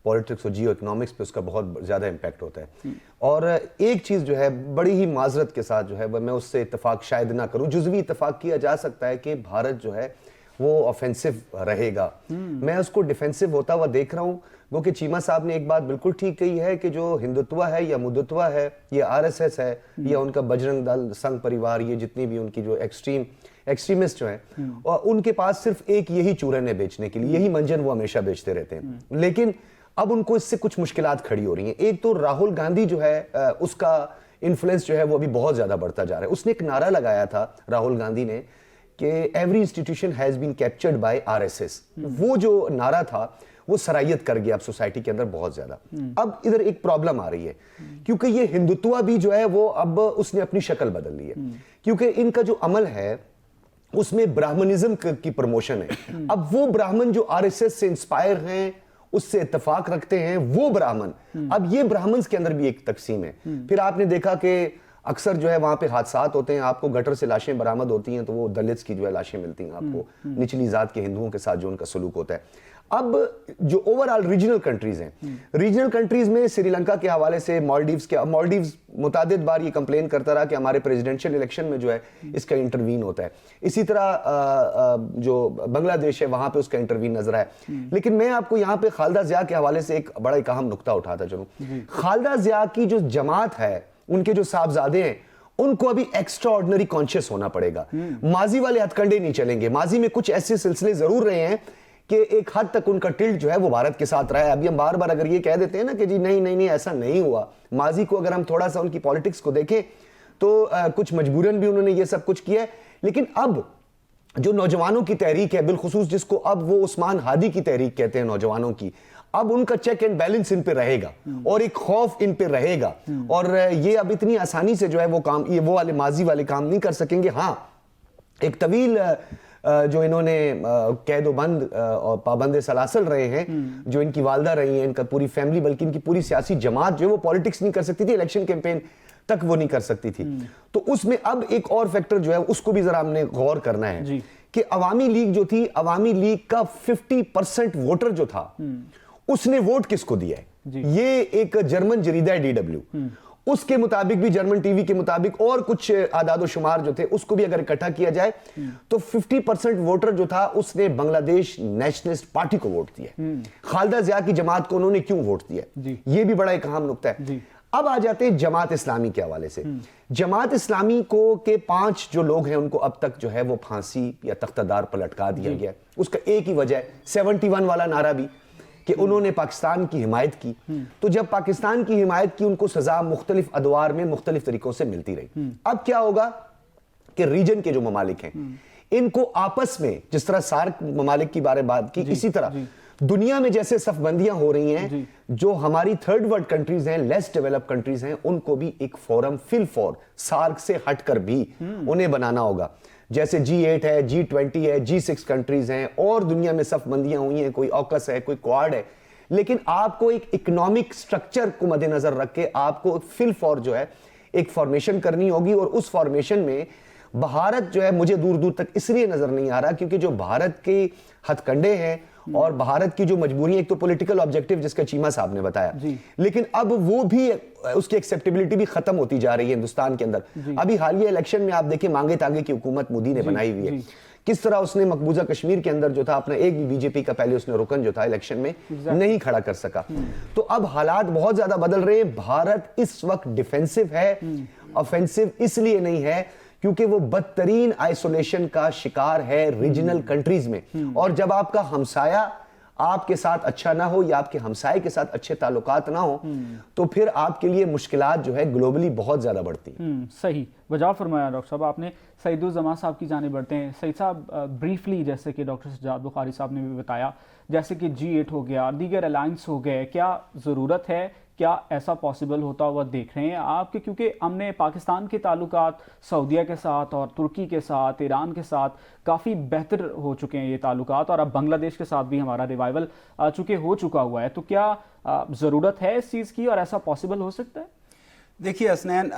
पॉलिटिक्स और जियो इकोनॉमिक्स पे उसका बहुत ज़्यादा इम्पैक्ट होता है। और एक चीज़ जो है बड़ी ही माजरत के साथ जो है मैं उससे इत्तेफाक शायद ना करूँ, जुज़वी इत्तेफाक किया जा सकता है कि भारत जो है वो ऑफेंसिव रहेगा। मैं उसको डिफेंसिव होता हुआ देख रहा हूँ। वो कि चीमा साहब ने एक बात बिल्कुल ठीक कही है कि जो हिंदुत्व है या मुद्दत्व है, ये आरएसएस है या उनका बजरंग दल, संघ परिवार, ये जितनी भी उनकी जो एक्सट्रीमिस्ट जो हैं, और उनके पास सिर्फ एक यही चूरन है बेचने के लिए, यही मंजन वो हमेशा बेचते रहते हैं। लेकिन अब उनको इससे कुछ मुश्किलात खड़ी हो रही हैं। एक तो राहुल गांधी जो है उसका इन्फ्लुएंस जो है वो अभी बहुत ज्यादा बढ़ता जा रहा है। उसने एक नारा लगाया था राहुल गांधी ने कि every institution has been captured by RSS. वो जो नारा था वो सरायत कर गया अब सोसाइटी के अंदर बहुत ज्यादा। अब इधर एक प्रॉब्लम आ रही है क्योंकि ये हिंदुत्व भी जो है वो अब उसने अपनी शक्ल बदल ली है, क्योंकि इनका जो अमल है उसमें ब्राह्मणिज्म की प्रमोशन है। अब वो ब्राह्मण जो आरएसएस से इंस्पायर हैं, उससे इत्तेफाक रखते हैं, वो ब्राह्मण, अब ये ब्राह्मण के अंदर भी एक तकसीम है। फिर आपने देखा कि अक्सर जो है वहां पे हादसात होते हैं, आपको गटर से लाशें बरामद होती हैं तो वो दलित्स की जो है लाशें मिलती हैं आपको, निचली जात के हिंदुओं के साथ जो उनका सलूक होता है। अब जो ओवरऑल रीजनल कंट्रीज हैं, रीजनल कंट्रीज में श्रीलंका के हवाले से मालदीव्स मुतादिद बार ये कंप्लेन करता रहा कि हमारे प्रेसिडेंशियल इलेक्शन में जो है इसका इंटरवीन होता है। इसी तरह जो बांग्लादेश है वहां पे उसका इंटरवीन नजर आया। लेकिन मैं आपको यहाँ पे खालिदा जिया के हवाले से एक बड़ा एक अहम नुक्ता उठाता चलूं। खालिदा जिया की जो जमात है, उनके जो साहबजादे हैं, उनको अभी एक्स्ट्रा ऑर्डिनरी कॉन्शियस होना पड़ेगा। माजी वाले हथकंडे नहीं चलेंगे। माजी में कुछ ऐसे सिलसिले जरूर रहे हैं कि एक हद तक उनका टिल्ट जो है वो भारत के साथ रहा है। अभी हम बार बार अगर ये कह देते हैं ना कि जी नहीं नहीं नहीं ऐसा नहीं हुआ, माजी को अगर हम थोड़ा सा उनकी पॉलिटिक्स को देखें तो कुछ मजबूरन भी उन्होंने ये सब कुछ किया है। लेकिन अब जो नौजवानों की तहरीक है, बिलखुसूस जिसको अब वो उस्मान हादी की तहरीक कहते हैं नौजवानों की, अब उनका चेक एंड बैलेंस इन पे रहेगा और एक खौफ इन पे रहेगा। और ये अब इतनी आसानी से जो है वो काम, ये वो वाले माजी वाले काम नहीं कर सकेंगे। हाँ, एक तवील जो इन्होंने कैद बंद और पाबंद सलासल रहे हैं, जो इनकी वालदा रही हैं, इनका पूरी फैमिली, बल्कि इनकी पूरी सियासी जमात जो है वो पॉलिटिक्स नहीं कर सकती थी, इलेक्शन कैंपेन तक वो नहीं कर सकती थी। तो उसमें अब एक और फैक्टर जो है उसको भी जरा हमने गौर करना है कि अवामी लीग जो थी, अवामी लीग का 50% वोटर जो था उसने वोट किसको दिया है? ये एक जर्मन जरीदा है DW, उसके मुताबिक भी, जर्मन टीवी के मुताबिक और कुछ आदादो शुमार जो थे उसको भी अगर इकट्ठा किया जाए तो 50% वोटर जो था उसने बांग्लादेश नेशनलिस्ट पार्टी को वोट दिया। खालिदा जिया की जमात को उन्होंने क्यों वोट दिया, ये भी बड़ा एक अहम नुक्ता है। अब आ जाते हैं जमात इस्लामी के हवाले से। जमात इस्लामी को के 5 जो लोग हैं उनको अब तक जो है वो फांसी या तख्तादार पर लटका दिया गया। उसका एक ही वजह है 71 वाला नारा भी, कि उन्होंने पाकिस्तान की हिमायत की। तो जब पाकिस्तान की हिमायत की, उनको सजा मुख्तलिफ अदवार में मुख्तलिफ तरीकों से मिलती रही। अब क्या होगा कि रीजन के जो ममालिक हैं इनको आपस में, जिस तरह सार्क ममालिक की बात की, इसी तरह दुनिया में जैसे सफबंदियां हो रही हैं, जो हमारी थर्ड वर्ल्ड कंट्रीज हैं, लेस डेवलप कंट्रीज हैं, उनको भी एक फोरम फिल फॉर सार्क से हटकर भी उन्हें बनाना होगा। जैसे G8 है, G20 है, G6 कंट्रीज हैं और दुनिया में सफबंदियां हुई हैं, कोई ऑकस है, कोई क्वाड है। लेकिन आपको एक इकोनॉमिक स्ट्रक्चर को मद्देनजर रख के आपको फिल फॉर जो है एक फॉर्मेशन करनी होगी। और उस फॉर्मेशन में भारत जो है मुझे दूर दूर तक इसलिए नजर नहीं आ रहा क्योंकि जो भारत के हथकंडे हैं और भारत की जो मजबूरी, एक तो पॉलिटिकल ऑब्जेक्टिव जिसका चीमा साहब ने बताया, लेकिन अब वो भी, उसकी एक्सेप्टेबिलिटी भी खत्म होती जा रही है हिंदुस्तान के अंदर। अभी हालिया इलेक्शन में आप देखें, मांगे तांगे की हुकूमत मोदी ने बनाई हुई है, किस तरह उसने मकबूजा कश्मीर के अंदर जो था अपना एक भी बीजेपी का पहले उसने रुकन जो था इलेक्शन में नहीं खड़ा कर सका। तो अब हालात बहुत ज्यादा बदल रहे हैं। भारत इस वक्त डिफेंसिव है, ऑफेंसिव इसलिए नहीं है क्योंकि वो बदतरीन आइसोलेशन का शिकार है रीजनल कंट्रीज में। और जब आपका हमसाया आपके साथ अच्छा ना हो या आपके हमसाए के साथ अच्छे ताल्लुकात ना हो तो फिर आपके लिए मुश्किलात जो है ग्लोबली बहुत ज्यादा बढ़ती हैं। सही वजह फरमाया डॉक्टर साहब आपने। सईदुज़्ज़मान साहब की जानिब बढ़ते हैं। सईद साहब, ब्रीफली जैसे कि डॉक्टर सज्जाद बुखारी साहब ने भी बताया, जैसे कि G8 हो गया, दीगर अलायंस हो गए, क्या ज़रूरत है, क्या ऐसा पॉसिबल होता हुआ देख रहे हैं आप? क्योंकि हमने पाकिस्तान के ताल्लुकात सऊदीया के साथ और तुर्की के साथ, ईरान के साथ काफ़ी बेहतर हो चुके हैं ये ताल्लुकात, और अब बांग्लादेश के साथ भी हमारा रिवाइवल हो चुका हुआ है। तो क्या ज़रूरत है इस चीज़ की और ऐसा पॉसिबल हो सकता है? देखिए हसनैन,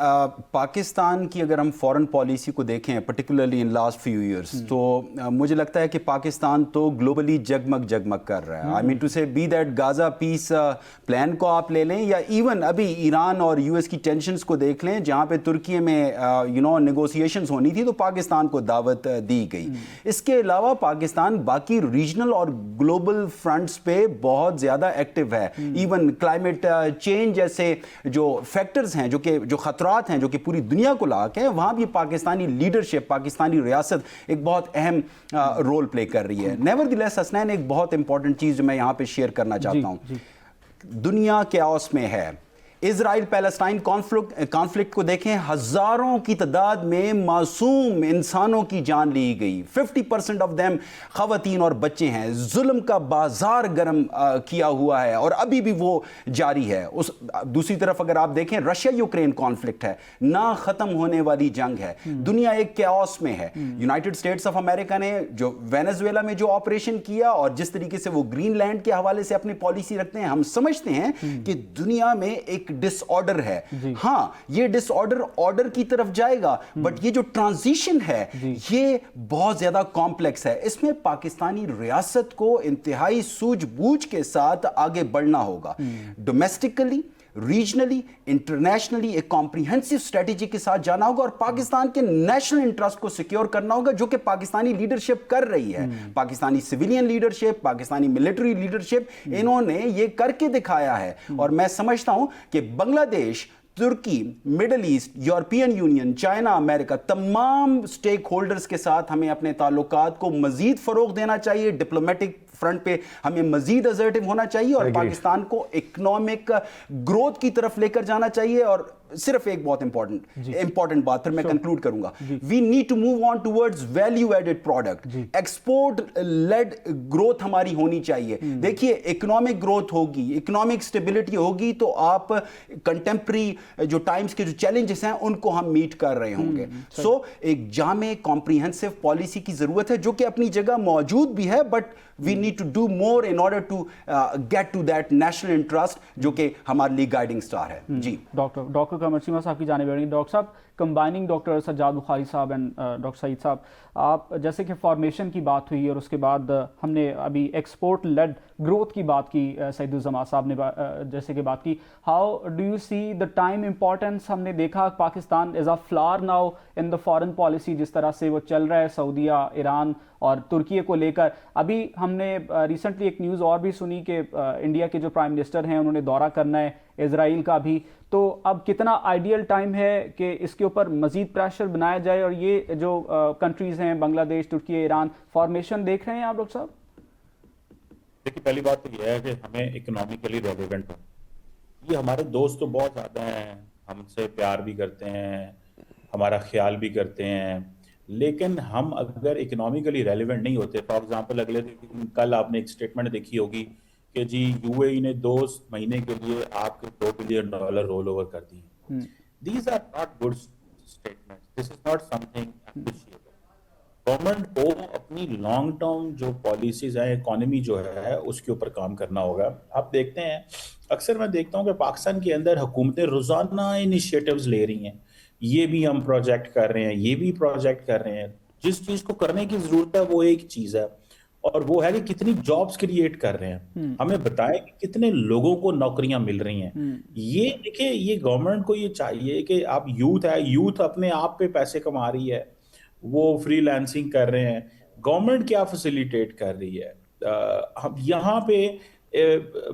पाकिस्तान की अगर हम फॉरेन पॉलिसी को देखें particularly in last few years, तो मुझे लगता है कि पाकिस्तान तो ग्लोबली जगमग कर रहा है। I mean to say be that Gaza peace plan को आप ले लें, या इवन अभी ईरान और यूएस की टेंशन्स को देख लें, जहाँ पे तुर्की में नेगोशिएशंस होनी थी तो पाकिस्तान को दावत दी गई। इसके अलावा पाकिस्तान बाकी रीजनल और ग्लोबल फ्रंट्स पे बहुत ज़्यादा एक्टिव है। इवन क्लाइमेट चेंज जैसे जो फैक्टर्स हैं, जो खतरात हैं, जो कि पूरी दुनिया को लाके हैं, वहां भी पाकिस्तानी लीडरशिप, पाकिस्तानी रियासत एक बहुत अहम रोल प्ले कर रही है। नेवरदिलेस हसनैन, एक बहुत इंपॉर्टेंट चीज जो मैं यहां पे शेयर करना चाहता हूं, दुनिया कैओस में है। इजराइल पैलेस्टाइन कॉन्फ्लिक्ट को देखें, हजारों की तादाद में मासूम इंसानों की जान ली गई। 50% ऑफ देम खवातीन और बच्चे हैं। जुल्म का बाजार गर्म किया हुआ है और अभी भी वो जारी है। दूसरी तरफ अगर आप देखें, रशिया यूक्रेन कॉन्फ्लिक्ट है, ना खत्म होने वाली जंग है। दुनिया एक कैओस में है। यूनाइटेड स्टेट्स ऑफ अमेरिका ने जो वेनेजुएला में जो ऑपरेशन किया और जिस तरीके से वो ग्रीनलैंड के हवाले से अपनी पॉलिसी रखते हैं, हम समझते हैं कि दुनिया में एक डिसऑर्डर है। हाँ, ये डिसऑर्डर ऑर्डर की तरफ जाएगा, बट ये जो ट्रांजिशन है ये बहुत ज्यादा कॉम्प्लेक्स है। इसमें पाकिस्तानी रियासत को इंतहाई सूझबूझ के साथ आगे बढ़ना होगा। डोमेस्टिकली, रीजनली, इंटरनेशनली एक कॉम्प्रिहेंसिव स्ट्रेटेजी के साथ जाना होगा और पाकिस्तान के नेशनल इंटरेस्ट को सिक्योर करना होगा, जो कि पाकिस्तानी लीडरशिप कर रही है। Pakistani civilian leadership, Pakistani military leadership, इन्होंने ये करके दिखाया है। और मैं समझता हूं कि बांग्लादेश, तुर्की, Middle East, European Union, China, America, तमाम स्टेक होल्डर्स के साथ हमें अपने ताल्लुकात को मजीद फरोग देना चाहिए। डिप्लोमेटिक फ्रंट पे हमें मजीद असर्टिव होना चाहिए और पाकिस्तान को इकोनॉमिक ग्रोथ की तरफ लेकर जाना चाहिए। और सिर्फ एक बहुत इंपॉर्टेंट बात, फिर मैं कंक्लूड करूंगा। We need to move on towards value added product. Export led growth हमारी होनी चाहिए। देखिए, इकोनॉमिक ग्रोथ होगी, इकोनॉमिक स्टेबिलिटी होगी तो आप कंटेम्प्रेरी जो टाइम्स के जो चैलेंजेस हैं उनको हम मीट कर रहे होंगे। सो एक जामे कॉम्प्रिहेंसिव पॉलिसी की जरूरत है, जो कि अपनी जगह मौजूद भी है, but we need to do more in order to get to that national interest, जो कि हमारे लिए गाइडिंग स्टार है। जी डॉक्टर कमर चीमा साहब की जानिब बढ़ेंगे। डॉक्टर साहब, कंबाइनिंग डॉक्टर सज्जाद बुखारी साहब एंड डॉक्टर सईद साहब, आप जैसे कि फॉर्मेशन की बात हुई और उसके बाद हमने अभी एक्सपोर्ट लेड ग्रोथ की बात की, सईदुज़्ज़मा साहब ने जैसे कि बात की, how do you see the time importance? हमने देखा Pakistan is a flower now in the foreign policy, जिस तरह से वो चल रहा है सऊदीया, ईरान और तुर्की को लेकर। अभी हमने रिसेंटली एक न्यूज़ और भी सुनी कि इंडिया के जो प्राइम मिनिस्टर हैं उन्होंने दौरा करना है इजराइल का भी। तो अब कितना आइडियल टाइम है कि इसके ऊपर मजीद प्रेशर बनाया जाए और ये जो कंट्रीज हैं बांग्लादेश, तुर्की, ईरान, फॉर्मेशन देख रहे हैं आप डॉक्टर साहब? देखिए, पहली बात तो यह है कि हमें इकोनॉमिकली रेलिवेंट हो। ये हमारे दोस्त तो बहुत ज्यादा हैं, हमसे प्यार भी करते हैं, हमारा ख्याल भी करते हैं, लेकिन हम अगर इकोनॉमिकली रेलिवेंट नहीं होते, फॉर एग्जांपल अगले दिन कल आपने एक स्टेटमेंट देखी होगी कि जी यूएई ने 2 महीने के लिए आपके $2 बिलियन रोल ओवर कर दिए। These are not good statements, this is not something appreciable. Government को अपनी लॉन्ग टर्म जो पॉलिसीज है, इकोनॉमी जो है, उसके ऊपर काम करना होगा। आप देखते हैं, अक्सर मैं देखता हूं कि पाकिस्तान के अंदर हुकूमतें रोजाना इनिशिएटिव्स ले रही हैं, ये भी हम प्रोजेक्ट कर रहे हैं, ये भी प्रोजेक्ट कर रहे हैं। जिस चीज को करने की जरूरत है वो एक चीज है, और वो है कि कितनी जॉब्स क्रिएट कर रहे हैं। हमें बताएं कि कितने लोगों को नौकरियां मिल रही हैं। ये देखिए, ये गवर्नमेंट को ये चाहिए कि आप यूथ है, यूथ अपने आप पे पैसे कमा रही है, वो फ्रीलांसिंग कर रहे हैं, गवर्नमेंट क्या फैसिलिटेट कर रही है। हम यहाँ पे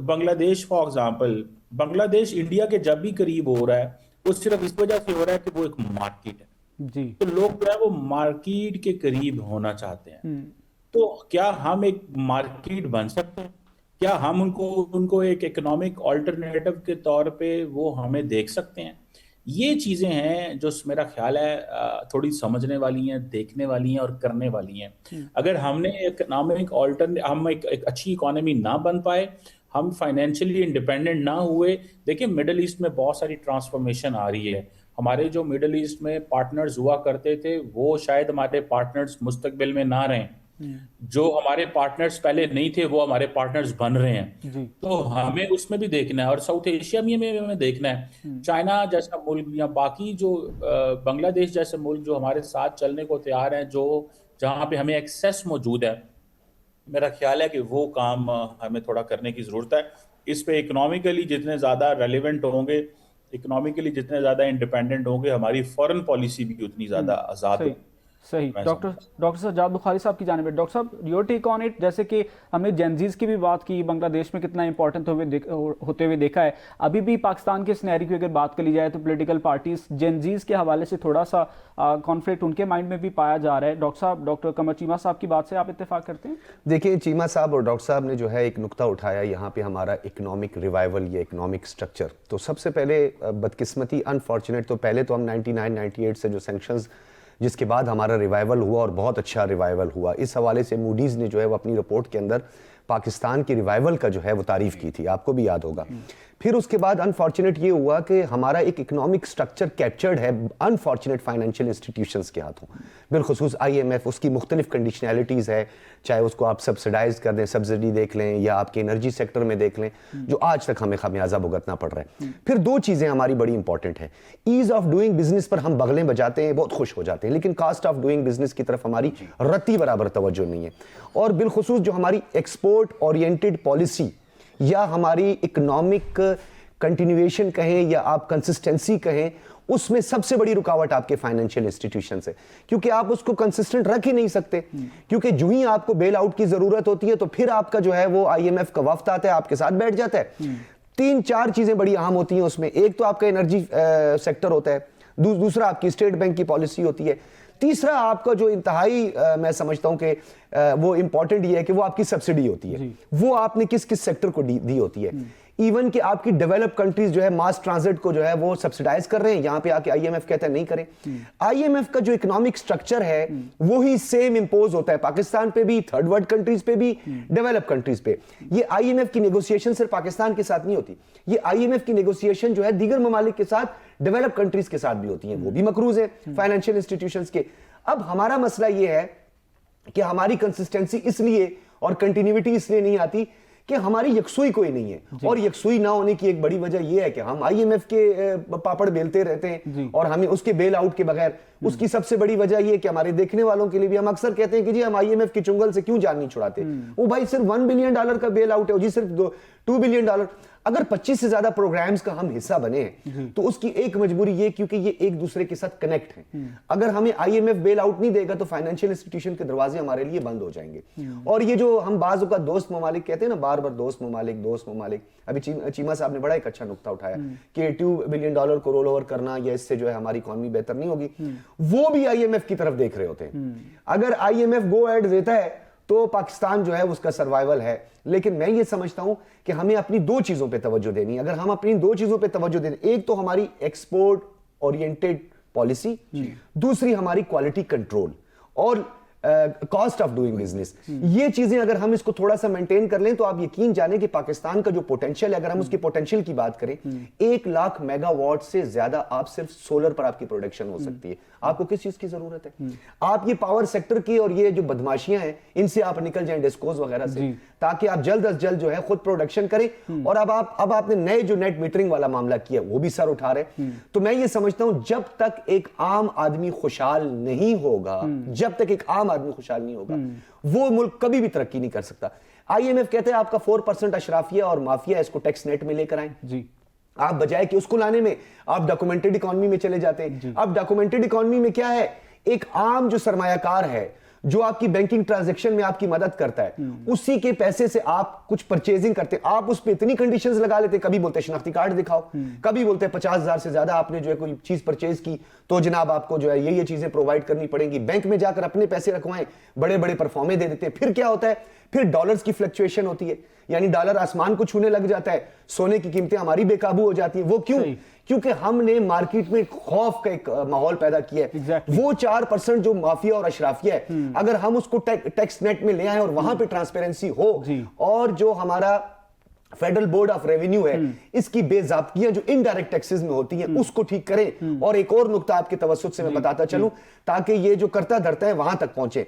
Bangladesh for example, Bangladesh India के जब भी करीब हो रहा है वो सिर्फ इस वजह से हो रहा है कि वो एक मार्केट है जी। तो लोग जो है वो मार्केट के करीब होना चाहते हैं। तो क्या हम एक मार्केट बन सकते हैं? क्या हम उनको एक इकोनॉमिक ऑल्टरनेटिव के तौर पे वो हमें देख सकते हैं? ये चीजें हैं जो मेरा ख्याल है थोड़ी समझने वाली हैं, देखने वाली हैं और करने वाली हैं। अगर हमने इकोनॉमिक हम एक अच्छी इकोनॉमी ना बन पाए, हम फाइनेंशियली इंडिपेंडेंट ना हुए, देखिए मिडिल ईस्ट में बहुत सारी ट्रांसफॉर्मेशन आ रही है। हमारे जो मिडिल ईस्ट में पार्टनर्स हुआ करते थे वो शायद हमारे पार्टनर्स मुस्तकबिल में ना रहें। जो हमारे पार्टनर्स पहले नहीं थे वो हमारे पार्टनर्स बन रहे हैं। जी। तो हमें उसमें भी देखना है, और साउथ एशिया में हमें देखना है। चाइना जैसा मुल्क या बाकी जो बांग्लादेश जैसे मुल्क जो हमारे साथ चलने को तैयार हैं, जो जहाँ पे हमें एक्सेस मौजूद है, मेरा ख्याल है कि वो काम हमें थोड़ा करने की ज़रूरत है। इस पे इकोनॉमिकली जितने ज़्यादा रेलिवेंट होंगे, इकोनॉमिकली जितने ज़्यादा इंडिपेंडेंट होंगे, हमारी फॉरेन पॉलिसी भी उतनी ज़्यादा आज़ाद सही होगी। सही। मैं डॉक्टर सज्जाद बुखारी साहब की जानिब, डॉक्टर साहब योर टेक ऑन इट। जैसे कि हमने जेनजीज की भी बात की, बांग्लादेश में कितना इंपॉर्टेंट होते हुए देखा है। अभी भी पाकिस्तान के सिनेरियो की अगर बात करी जाए तो पॉलिटिकल पार्टीज जेनजीज के हवाले से थोड़ा सा कॉन्फ्लिक्ट उनके माइंड में भी पाया जा रहा है। डॉक्टर साहब, डॉक्टर कमर चीमा साहब की बात से आप इत्तेफाक करते हैं? देखिए, चीमा साहब और डॉक्टर साहब ने जो है एक नुक्ता उठाया यहाँ पे, हमारा इकोनॉमिक रिवाइवल या इकोनॉमिक स्ट्रक्चर। तो सबसे पहले बदकिस्मती, अनफॉर्चुनेट, तो पहले तो हम 99-98 से जो सैंक्शंस, जिसके बाद हमारा रिवाइवल हुआ और बहुत अच्छा रिवाइवल हुआ, इस हवाले से मूडीज़ ने जो है वो अपनी रिपोर्ट के अंदर पाकिस्तान की रिवाइवल का जो है वो तारीफ की थी, आपको भी याद होगा। फिर उसके बाद अनफॉर्चुनेट ये हुआ कि हमारा एक इकोनॉमिक स्ट्रक्चर कैप्चर्ड है अनफॉर्चुनेट फाइनेंशियल इंस्टीट्यूशंस के हाथों, बिलखुसूस IMF। उसकी मुख्तलिफ कंडीशनैलिटीज़ है, चाहे उसको आप सब्सिडाइज कर दें, सब्सिडी देख लें, या आपके एनर्जी सेक्टर में देख लें, जो आज तक हमें खमियाजा भुगतना पड़ रहा है। फिर दो चीज़ें हमारी बड़ी इंपॉर्टेंट है। ईज ऑफ डूइंग बिजनेस पर हम बगलें बजाते हैं, बहुत खुश हो जाते हैं, लेकिन कास्ट ऑफ डूइंग बिजनेस की तरफ हमारी रत्ती बराबर तवज्जो नहीं है। और बिलखुसूस जो हमारी एक्सपोर्ट ओरिएंटेड पॉलिसी या हमारी इकोनॉमिक कंटिन्यूएशन कहें या आप कंसिस्टेंसी कहें, उसमें सबसे बड़ी रुकावट आपके फाइनेंशियल इंस्टीट्यूशन है, क्योंकि आप उसको कंसिस्टेंट रख ही नहीं सकते। क्योंकि जो ही आपको बेल आउट की जरूरत होती है तो फिर आपका जो है वो IMF का वफ्द आता है, आपके साथ बैठ जाता है। 3-4 चीजें बड़ी अहम होती हैं उसमें। एक तो आपका एनर्जी सेक्टर होता है, दूसरा आपकी स्टेट बैंक की पॉलिसी होती है, तीसरा आपका जो इंतहाई मैं समझता हूं कि वो इंपॉर्टेंट ये है कि वो आपकी सब्सिडी होती है, वो आपने किस किस सेक्टर को दी होती है। इवन कि आपकी डेवलप कंट्रीज जो है मास ट्रांजिट को जो है वो सब्सिडाइज कर रहे हैं, यहां पे आके IMF कहता है नहीं करें। IMF का जो इकोनॉमिक स्ट्रक्चर है वो ही सेम इंपोज होता है पाकिस्तान पे भी, थर्ड वर्ल्ड कंट्रीज पे भी, डेवलप कंट्रीज पे। ये IMF की नेगोशिएशन सिर्फ पाकिस्तान के साथ नहीं होती, ये IMF की नेगोशिएशन जो है दीगर ममालिक के साथ, डेवलप कंट्रीज के साथ भी होती है, वो भी मकरूज है फाइनेंशियल इंस्टीट्यूशंस के। अब हमारा मसला ये है कि हमारी कंसिस्टेंसी इसलिए और कंटिन्यूटी इसलिए नहीं आती कि हमारी यकसुई कोई नहीं है। और यकसुई ना होने की एक बड़ी वजह यह है कि हम IMF के पापड़ बेलते रहते हैं और हमें उसके बेल आउट के बगैर। उसकी सबसे बड़ी वजह यह कि हमारे देखने वालों के लिए भी हम अक्सर कहते हैं कि जी हम IMF के चुंगल से क्यों जान नहीं छुड़ाते। वो भाई सिर्फ $1 बिलियन का बेल आउट है, जी सिर्फ $2 बिलियन। अगर 25 से ज्यादा प्रोग्राम्स का हम हिस्सा बने हैं तो उसकी एक मजबूरी ये, क्योंकि ये एक दूसरे के साथ कनेक्ट हैं। अगर हमें IMF बेल आउट नहीं देगा तो फाइनेंशियल इंस्टीट्यूशन के दरवाजे हमारे लिए बंद हो जाएंगे। और ये जो हम बाज़ का दोस्त ममालिक कहते हैं ना, बार बार दोस्त ममालिक, अभी चीमा साहब ने बड़ा एक अच्छा नुक्ता उठाया कि $2 बिलियन को रोल ओवर करना या इससे जो है हमारी इकॉनमी बेहतर नहीं होगी, वो भी IMF की तरफ देख रहे होते हैं। अगर IMF गो एड देता है तो पाकिस्तान जो है उसका सर्वाइवल है। लेकिन मैं ये समझता हूं कि हमें अपनी दो चीजों पे तवज्जो देनी है। अगर हम अपनी दो चीजों पे तवज्जो दें, एक तो हमारी एक्सपोर्ट ओरिएंटेड पॉलिसी, दूसरी हमारी क्वालिटी कंट्रोल और कॉस्ट ऑफ डूइंग बिजनेस, ये चीजें अगर हम इसको थोड़ा सा मेंटेन कर लें तो आप यकीन जाने कि पाकिस्तान का जो पोटेंशियल है, अगर हम उसके पोटेंशियल की बात करें, 1 लाख मेगावाट से ज्यादा आप सिर्फ सोलर पर आपकी प्रोडक्शन हो सकती है। आपको किस चीज की जरूरत है? आप ये पावर सेक्टर की और ये जो बदमाशियां हैं इनसे आप निकल जाएं, डिस्कोज वगैरह से, ताकि आप जल्द अज जल्द जो है खुद प्रोडक्शन करें। और अब आपने नए जो नेट मीटरिंग वाला मामला किया वो भी सर उठा रहे। तो मैं ये समझता हूं जब तक एक आम आदमी खुशहाल नहीं होगा, जब तक एक आम आदमी खुशहाल नहीं होगा, वो मुल्क कभी भी तरक्की नहीं कर सकता। IMF कहते हैं आपका 4% अशराफिया और माफिया, इसको टैक्स नेट में लेकर आए जी। आप बजाय कि उसको लाने में आप डॉक्यूमेंटेड इकोनॉमी में चले जाते हैं। अब डॉक्यूमेंटेड इकोनॉमी में क्या है? एक आम जो सरमायाकार है जो आपकी बैंकिंग ट्रांजैक्शन में आपकी मदद करता है, उसी के पैसे से आप कुछ परचेजिंग करते हैं। आप उस पर इतनी कंडीशंस लगा लेते हैं, कभी बोलते हैं शनाख्ती कार्ड दिखाओ, कभी बोलते हैं 50,000 से ज्यादा आपने जो है कोई चीज परचेज की तो जनाब आपको जो है ये चीजें प्रोवाइड करनी पड़ेंगी। बैंक में जाकर अपने पैसे रखवाएं, बड़े बड़े परफॉर्मे दे देते हैं। फिर क्या होता है? फिर डॉलर्स की फ्लक्चुएशन होती है, यानी डॉलर आसमान को छूने लग जाता है, सोने की कीमतें हमारी बेकाबू हो जाती है। वो क्यों? क्योंकि हमने मार्केट में खौफ का एक माहौल पैदा किया है। वो 4% जो माफिया और अशराफिया है, अगर हम उसको टैक्स नेट में ले आए और वहां पे ट्रांसपेरेंसी हो, और जो हमारा फेडरल बोर्ड ऑफ रेवेन्यू है इसकी बेजाब्तियां जो इनडायरेक्ट टैक्सेस में होती हैं उसको ठीक करें। और एक और नुक्ता आपके तवज्जुह से मैं बताता चलूं ताकि ये जो करता धरता है वहां तक पहुंचे।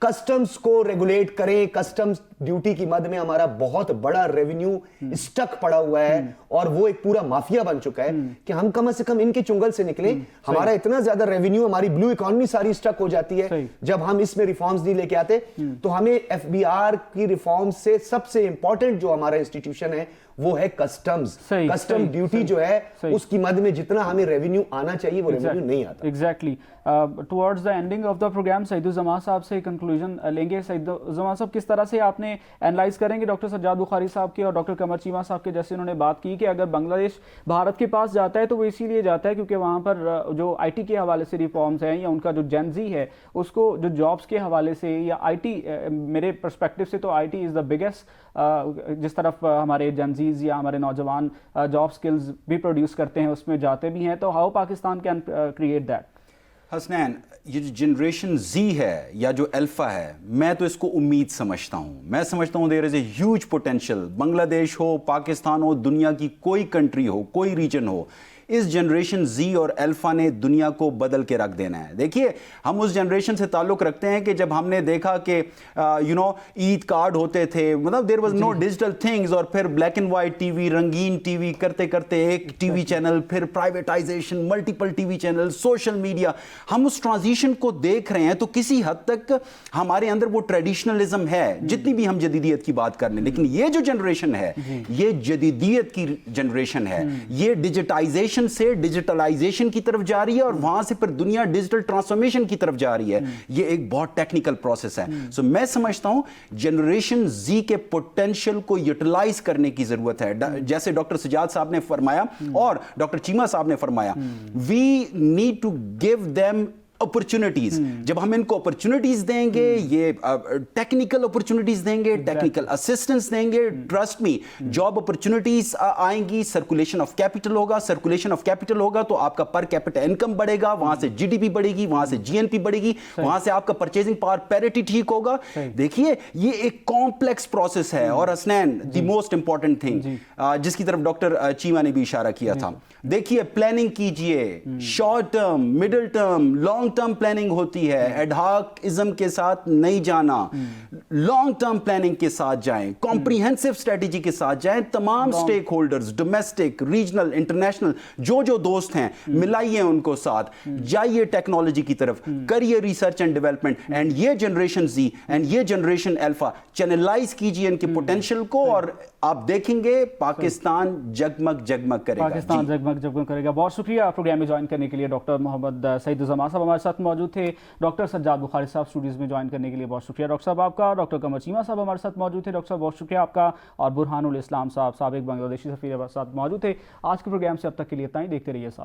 कस्टम्स को रेगुलेट करें, कस्टम्स ड्यूटी की मद में हमारा बहुत बड़ा रेवेन्यू स्टक पड़ा हुआ है और वो एक पूरा माफिया बन चुका है कि हम कम से कम इनके चुंगल से निकले। हमारा इतना ज्यादा रेवेन्यू, हमारी ब्लू इकोनॉमी सारी स्टक हो जाती है जब हम इसमें रिफॉर्म्स नहीं लेके आते। तो हमें एफबीआर की रिफॉर्म से सबसे इंपॉर्टेंट जो हमारा इंस्टीट्यूशन है वो है कस्टम्स। कस्टम ड्यूटी जो है उसकी मद में जितना हमें रेवेन्यू आना चाहिए वो रेवेन्यू नहीं आता। Exactly. Towards the ending of the programme Saiduzzaman साहब से कंक्लूजन लेंगे। सईदुज़्ज़मान साहब, किस तरह से आपने एनालाइज करेंगे डॉक्टर सज्जाद बुखारी साहब की और डॉक्टर कमर चीमा साहब के, जैसे उन्होंने बात की कि अगर बांग्लादेश भारत के पास जाता है तो वो इसीलिए जाता है क्योंकि वहाँ पर जो आईटी के हवाले से रिफॉर्म्स हैं या उनका जो जेनजी है उसको जो जॉब्स के हवाले से या आईटी, मेरे पर्सपेक्टिव से तो आईटी इज़ द बिगेस्ट, जिस तरफ हमारे जेनजीज या हमारे नौजवान जॉब स्किल्स भी प्रोड्यूस करते हैं उसमें जाते भी हैं, तो how Pakistan can create that? Hasnain, ये जो जनरेशन जी है या जो अल्फा है, मैं तो इसको उम्मीद समझता हूँ। मैं समझता हूँ there is a huge potential. Bangladesh हो, पाकिस्तान हो, दुनिया की कोई कंट्री हो, कोई रीजन हो, इस जनरेशन जी और अल्फा ने दुनिया को बदल के रख देना है। देखिए, हम उस जनरेशन से ताल्लुक़ रखते हैं कि जब हमने देखा कि ईद कार्ड होते थे, मतलब there was no digital things, और फिर ब्लैक एंड वाइट टीवी, रंगीन टीवी करते करते एक टीवी चैनल, फिर privatisation, multiple TV channel, social media, हम उस ट्रांजिशन को देख रहे हैं। तो किसी हद तक हमारे अंदर वो ट्रेडिशनलिज्म है, जितनी भी हम जदीदियत की बात कर लें, लेकिन ये जो जनरेशन है ये जदीदियत की जनरेशन है। ये डिजिटाइजेशन से डिजिटलाइजेशन की तरफ जा रही है और वहां से फिर दुनिया डिजिटल ट्रांसफॉर्मेशन की तरफ जा रही है। ये एक बहुत टेक्निकल प्रोसेस है। सो मैं समझता हूं जनरेशन जी के पोटेंशियल को यूटिलाइज करने की जरूरत है। जैसे डॉक्टर सजाद साहब ने फरमाया और डॉक्टर चीमा साहब ने फरमाया, we need to give them opportunities. जब हम इनको अपॉर्चुनिटीज देंगे, ये टेक्निकल अपॉर्चुनिटीज देंगे, टेक्निकल असिस्टेंस देंगे, ट्रस्ट मी जॉब अपॉर्चुनिटीज आएंगी, सर्कुलेशन ऑफ कैपिटल होगा। सर्कुलेशन ऑफ कैपिटल होगा तो आपका पर कैपिटा इनकम बढ़ेगा, वहां से जीडीपी बढ़ेगी, वहां से जीएनपी बढ़ेगी, वहां से आपका परचेजिंग पावर पैरिटी ठीक होगा। देखिए, ये एक कॉम्प्लेक्स प्रोसेस है। और Hasnain, the most important thing जिसकी तरफ डॉक्टर चीमा ने भी इशारा किया था, देखिए प्लानिंग कीजिए, short term, middle term, long term planning होती है। एडहॉकिज्म के साथ नहीं जाना, लॉन्ग टर्म प्लानिंग के साथ जाएं, कॉम्प्रिहेंसिव स्ट्रेटेजी के साथ जाएं। तमाम stake holders, domestic, regional, international, जो दोस्त हैं, मिलाइए उनको साथ, जाइए टेक्नोलॉजी की तरफ, करिए रिसर्च एंड डेवलपमेंट, एंड ये जनरेशन जी एंड ये जनरेशन अल्फा चैनलाइज कीजिए इनके पोटेंशियल को, और आप देखेंगे पाकिस्तान जगमग जगमग करेगा। पाकिस्तान जगमग करेगा। बहुत शुक्रिया प्रोग्राम में ज्वाइन करने के लिए। डॉक्टर मोहम्मद सईदुज़्ज़मान साहब हमारे साथ मौजूद थे, डॉक्टर सज्जाद बुखारी साहब स्टूडियोज़ में ज्वाइन करने के लिए बहुत शुक्रिया डॉक्टर साहब आपका। डॉक्टर कमर चीमा साहब हमारे साथ मौजूद थे, डॉक्टर साहब बहुत शुक्रिया आपका। और बुरहानुल इस्लाम साहब, साबिक बांग्लादेशी सफीर, हमारे साथ मौजूद थे। आज के प्रोग्राम से अब तक के लिए इतना ही। देखते रहिए साथ।